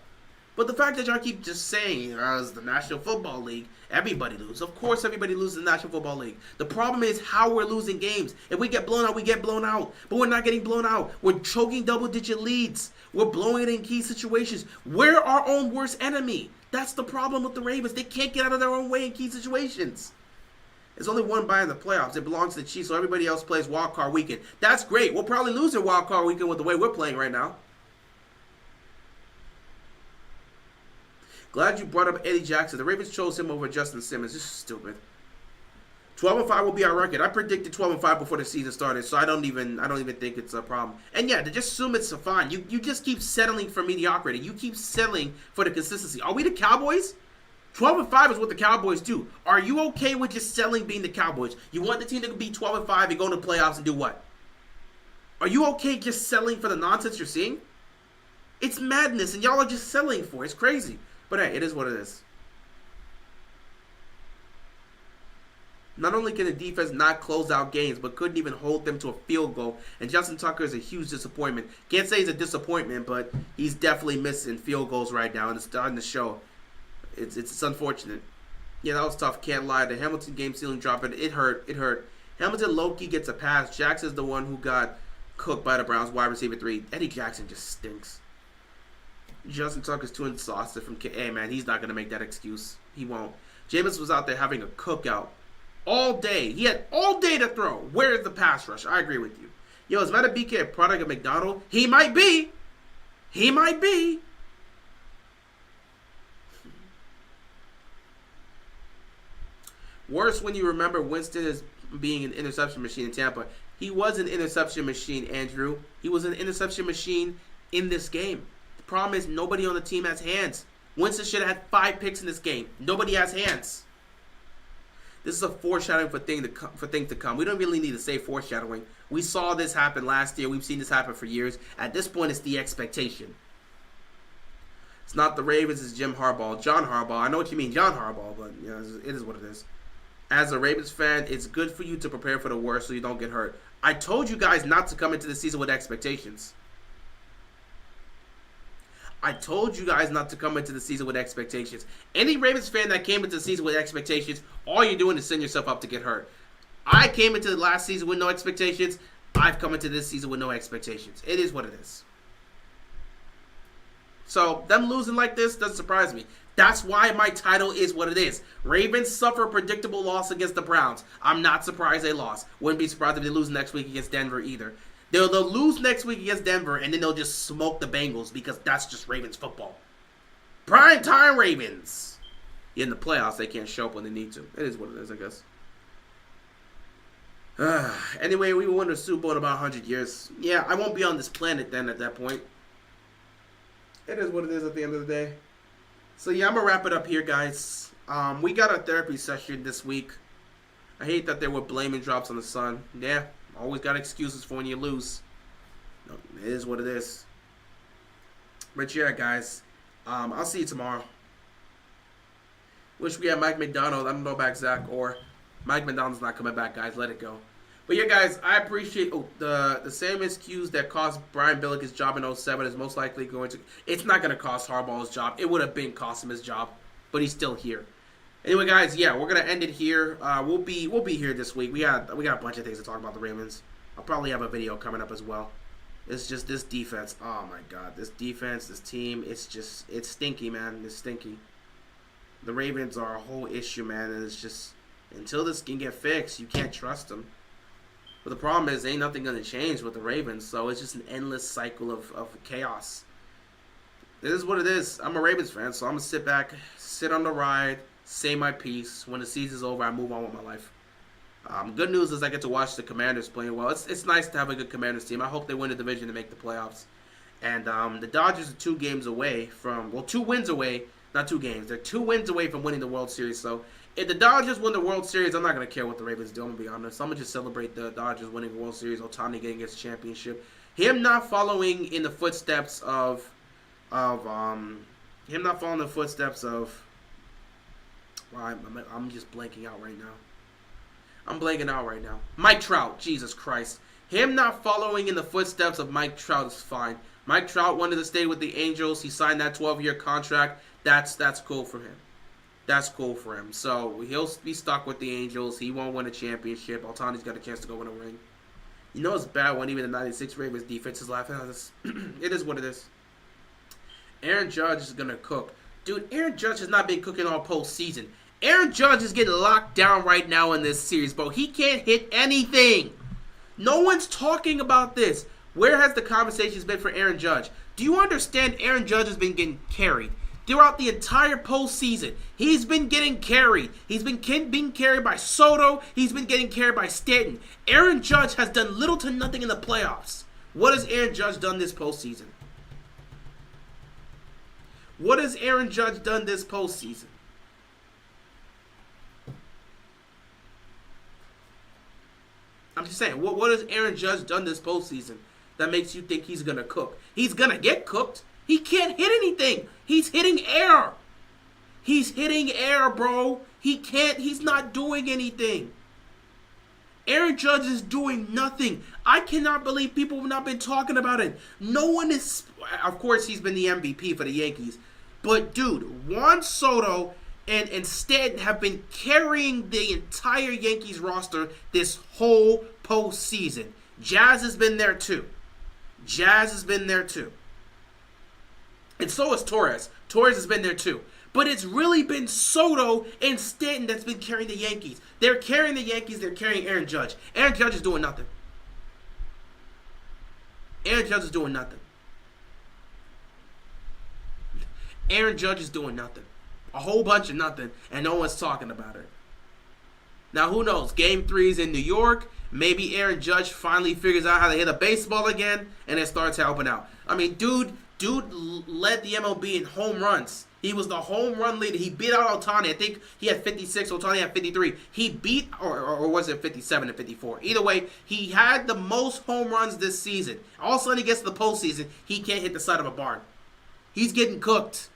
But the fact that y'all keep just saying, it's the National Football League, everybody loses. Of course everybody loses in the National Football League. The problem is how we're losing games. If we get blown out, we get blown out. But we're not getting blown out. We're choking double-digit leads. We're blowing it in key situations. We're our own worst enemy. That's the problem with the Ravens. They can't get out of their own way in key situations. There's only one bye in the playoffs. It belongs to the Chiefs, so everybody else plays wild card weekend. That's great. We'll probably lose in wild card weekend with the way we're playing right now. Glad you brought up Eddie Jackson. The Ravens chose him over Justin Simmons. This is stupid. 12-5 will be our record. I predicted 12-5 before the season started, so I don't even think it's a problem. And yeah, to just assume it's fine. You just keep settling for mediocrity. You keep settling for the consistency. Are we the Cowboys? 12-5 is what the Cowboys do. Are you okay with just settling being the Cowboys? You want the team to be 12-5 and go to the playoffs and do what? Are you okay just settling for the nonsense you're seeing? It's madness, and y'all are just settling for it. It's crazy. But hey, it is what it is. Not only can the defense not close out games, but couldn't even hold them to a field goal. And Justin Tucker is a huge disappointment. Can't say he's a disappointment, but he's definitely missing field goals right now, and it's starting to show. It's unfortunate. Yeah, that was tough. Can't lie. The Hamilton game ceiling drop, it hurt. It hurt. Hamilton low-key gets a pass. Jackson's the one who got cooked by the Browns wide receiver 3. Eddie Jackson just stinks. Justin Tucker's too exhausted from hey man, he's not gonna make that excuse. He won't. Jameis was out there having a cookout all day. He had all day to throw. Where is the pass rush? I agree with you. Yo, is Matabike a product of McDonald? He might be. He might be. Worse when you remember Winston as being an interception machine in Tampa. He was an interception machine, Andrew. He was an interception machine in this game. The problem is nobody on the team has hands. Winston should have had 5 picks in this game. Nobody has hands. This is a foreshadowing for things to come. We don't really need to say foreshadowing. We saw this happen last year. We've seen this happen for years. At this point, it's the expectation. It's not the Ravens, it's Jim Harbaugh. John Harbaugh. I know what you mean, John Harbaugh, but you know, it is what it is. As a Ravens fan, it's good for you to prepare for the worst so you don't get hurt. I told you guys not to come into the season with expectations. I told you guys not to come into the season with expectations. Any Ravens fan that came into the season with expectations, all you're doing is setting yourself up to get hurt. I came into the last season with no expectations. I've come into this season with no expectations. It is what it is. So them losing like this doesn't surprise me. That's why my title is what it is. Ravens suffer a predictable loss against the Browns. I'm not surprised they lost. Wouldn't be surprised if they lose next week against Denver either. They'll lose next week against Denver, and then they'll just smoke the Bengals because that's just Ravens football. Prime time Ravens. In the playoffs, they can't show up when they need to. It is what it is, I guess. Anyway, we will win the Super Bowl in about 100 years. Yeah, I won't be on this planet then at that point. It is what it is at the end of the day. So yeah, I'm going to wrap it up here, guys. We got a therapy session this week. I hate that there were blaming drops on the sun. Yeah, always got excuses for when you lose. No, it is what it is. But yeah, guys, I'll see you tomorrow. Wish we had Mike McDonald. I don't know about Zach or Mike McDonald's not coming back, guys. Let it go. But yeah, guys, I appreciate the same excuse that cost Brian Billick his job in 07 is most likely going to. It's not going to cost Harbaugh his job. It would have been cost him his job, but he's still here. Anyway, guys, yeah, we're gonna end it here. We'll be here this week. We got a bunch of things to talk about the Ravens. I'll probably have a video coming up as well. It's just this defense. Oh my God, this defense, this team. It's stinky, man. It's stinky. The Ravens are a whole issue, man, and it's just until this can get fixed, you can't trust them. But the problem is, ain't nothing gonna change with the Ravens, so it's just an endless cycle of chaos. This is what it is. I'm a Ravens fan, so I'm gonna sit back, sit on the ride, say my piece. When the season's over, I move on with my life. Good news is I get to watch the Commanders playing well. It's nice to have a good Commanders team. I hope they win the division to make the playoffs. And the Dodgers are 2 games away from, 2 wins away, not 2 games. They're 2 wins away from winning the World Series. So if the Dodgers win the World Series, I'm not going to care what the Ravens do. I'm going to be honest. I'm going to just celebrate the Dodgers winning the World Series, Ohtani getting his championship. Him not following in the footsteps of I'm just blanking out right now. I'm blanking out right now. Mike Trout, Jesus Christ. Him not following in the footsteps of Mike Trout is fine. Mike Trout wanted to stay with the Angels. He signed that 12-year contract. That's cool for him. That's cool for him. So he'll be stuck with the Angels. He won't win a championship. Ohtani's got a chance to go win a ring. You know it's bad when even the 96 Ravens defense is laughing at us. It is what it is. Aaron Judge is going to cook. Dude, Aaron Judge has not been cooking all postseason. Aaron Judge is getting locked down right now in this series, bro. He can't hit anything. No one's talking about this. Where has the conversations been for Aaron Judge? Do you understand Aaron Judge has been getting carried? Throughout the entire postseason, he's been getting carried. He's been being carried by Soto. He's been getting carried by Stanton. Aaron Judge has done little to nothing in the playoffs. What has Aaron Judge done this postseason? What has Aaron Judge done this postseason? I'm just saying, what has Aaron Judge done this postseason that makes you think he's going to cook? He's going to get cooked. He can't hit anything. He's hitting air. He's hitting air, bro. He's not doing anything. Aaron Judge is doing nothing. I cannot believe people have not been talking about it. No one is, of course, he's been the MVP for the Yankees. But, dude, Juan Soto and Stanton have been carrying the entire Yankees roster this whole postseason. Jazz has been there too. And so has Torres. Torres has been there too. But it's really been Soto and Stanton that's been carrying the Yankees. They're carrying the Yankees. They're carrying Aaron Judge. Aaron Judge is doing nothing. Aaron Judge is doing nothing. Aaron Judge is doing nothing. A whole bunch of nothing, and no one's talking about it. Now, who knows? Game 3 is in New York. Maybe Aaron Judge finally figures out how to hit a baseball again, and it starts helping out. I mean, dude led the MLB in home runs. He was the home run leader. He beat out Ohtani. I think he had 56. Ohtani had 53. He beat, or was it 57 and 54? Either way, he had the most home runs this season. All of a sudden, he gets to the postseason. He can't hit the side of a barn. He's getting cooked.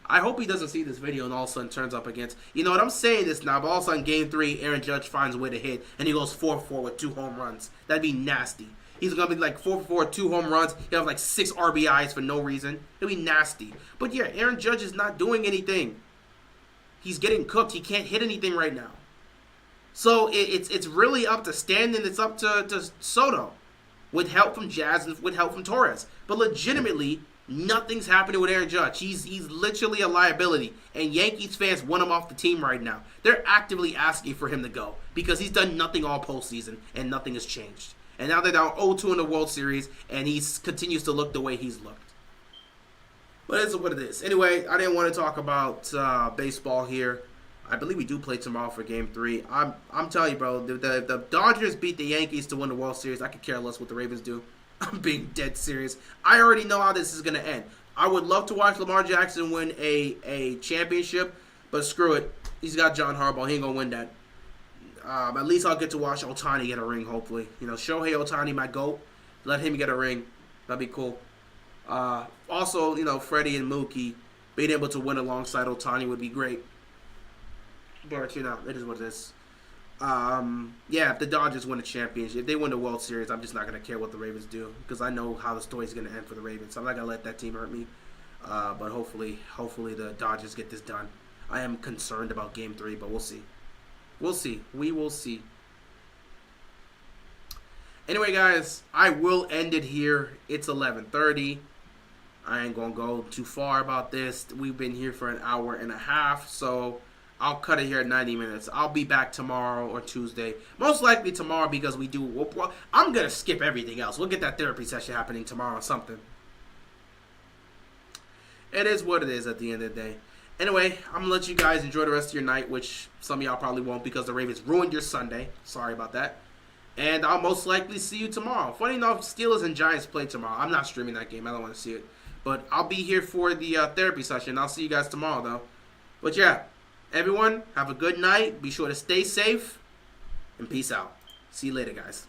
I hope he doesn't see this video and all of a sudden turns up against. You know what? I'm saying this now, but all of a sudden, Game 3, Aaron Judge finds a way to hit, and he goes 4-4 with 2 home runs. That'd be nasty. He's going to be like 4-4, 2 home runs. He'll have like 6 RBIs for no reason. It'll be nasty. But yeah, Aaron Judge is not doing anything. He's getting cooked. He can't hit anything right now. So it's really up to Stanton. It's up to Soto with help from Jazz and with help from Torres. But legitimately, Nothing's happening with Aaron Judge. He's literally a liability, and Yankees fans want him off the team right now. They're actively asking for him to go because he's done nothing all postseason, and nothing has changed. And now they're down 0-2 in the World Series, and he continues to look the way he's looked. But it is what it is. Anyway, I didn't want to talk about baseball here. I believe we do play tomorrow for Game 3. I'm telling you, bro, the Dodgers beat the Yankees to win the World Series. I could care less what the Ravens do. I'm being dead serious. I already know how this is going to end. I would love to watch Lamar Jackson win a championship, but screw it. He's got John Harbaugh. He ain't going to win that. At least I'll get to watch Ohtani get a ring, hopefully. Shohei Ohtani, my GOAT. Let him get a ring. That'd be cool. Also, Freddie and Mookie being able to win alongside Ohtani would be great. But, it is what it is. If the Dodgers win a championship, if they win the World Series, I'm just not going to care what the Ravens do because I know how the story's going to end for the Ravens. So I'm not going to let that team hurt me. But hopefully the Dodgers get this done. I am concerned about Game 3, but we'll see. We'll see. We will see. Anyway, guys, I will end it here. It's 11:30. I ain't going to go too far about this. We've been here for an hour and a half, so I'll cut it here at 90 minutes. I'll be back tomorrow or Tuesday. Most likely tomorrow because I'm going to skip everything else. We'll get that therapy session happening tomorrow or something. It is what it is at the end of the day. Anyway, I'm going to let you guys enjoy the rest of your night, which some of y'all probably won't because the Ravens ruined your Sunday. Sorry about that. And I'll most likely see you tomorrow. Funny enough, Steelers and Giants play tomorrow. I'm not streaming that game. I don't want to see it. But I'll be here for the therapy session. I'll see you guys tomorrow, though. But yeah, everyone, have a good night. Be sure to stay safe. And peace out. See you later, guys.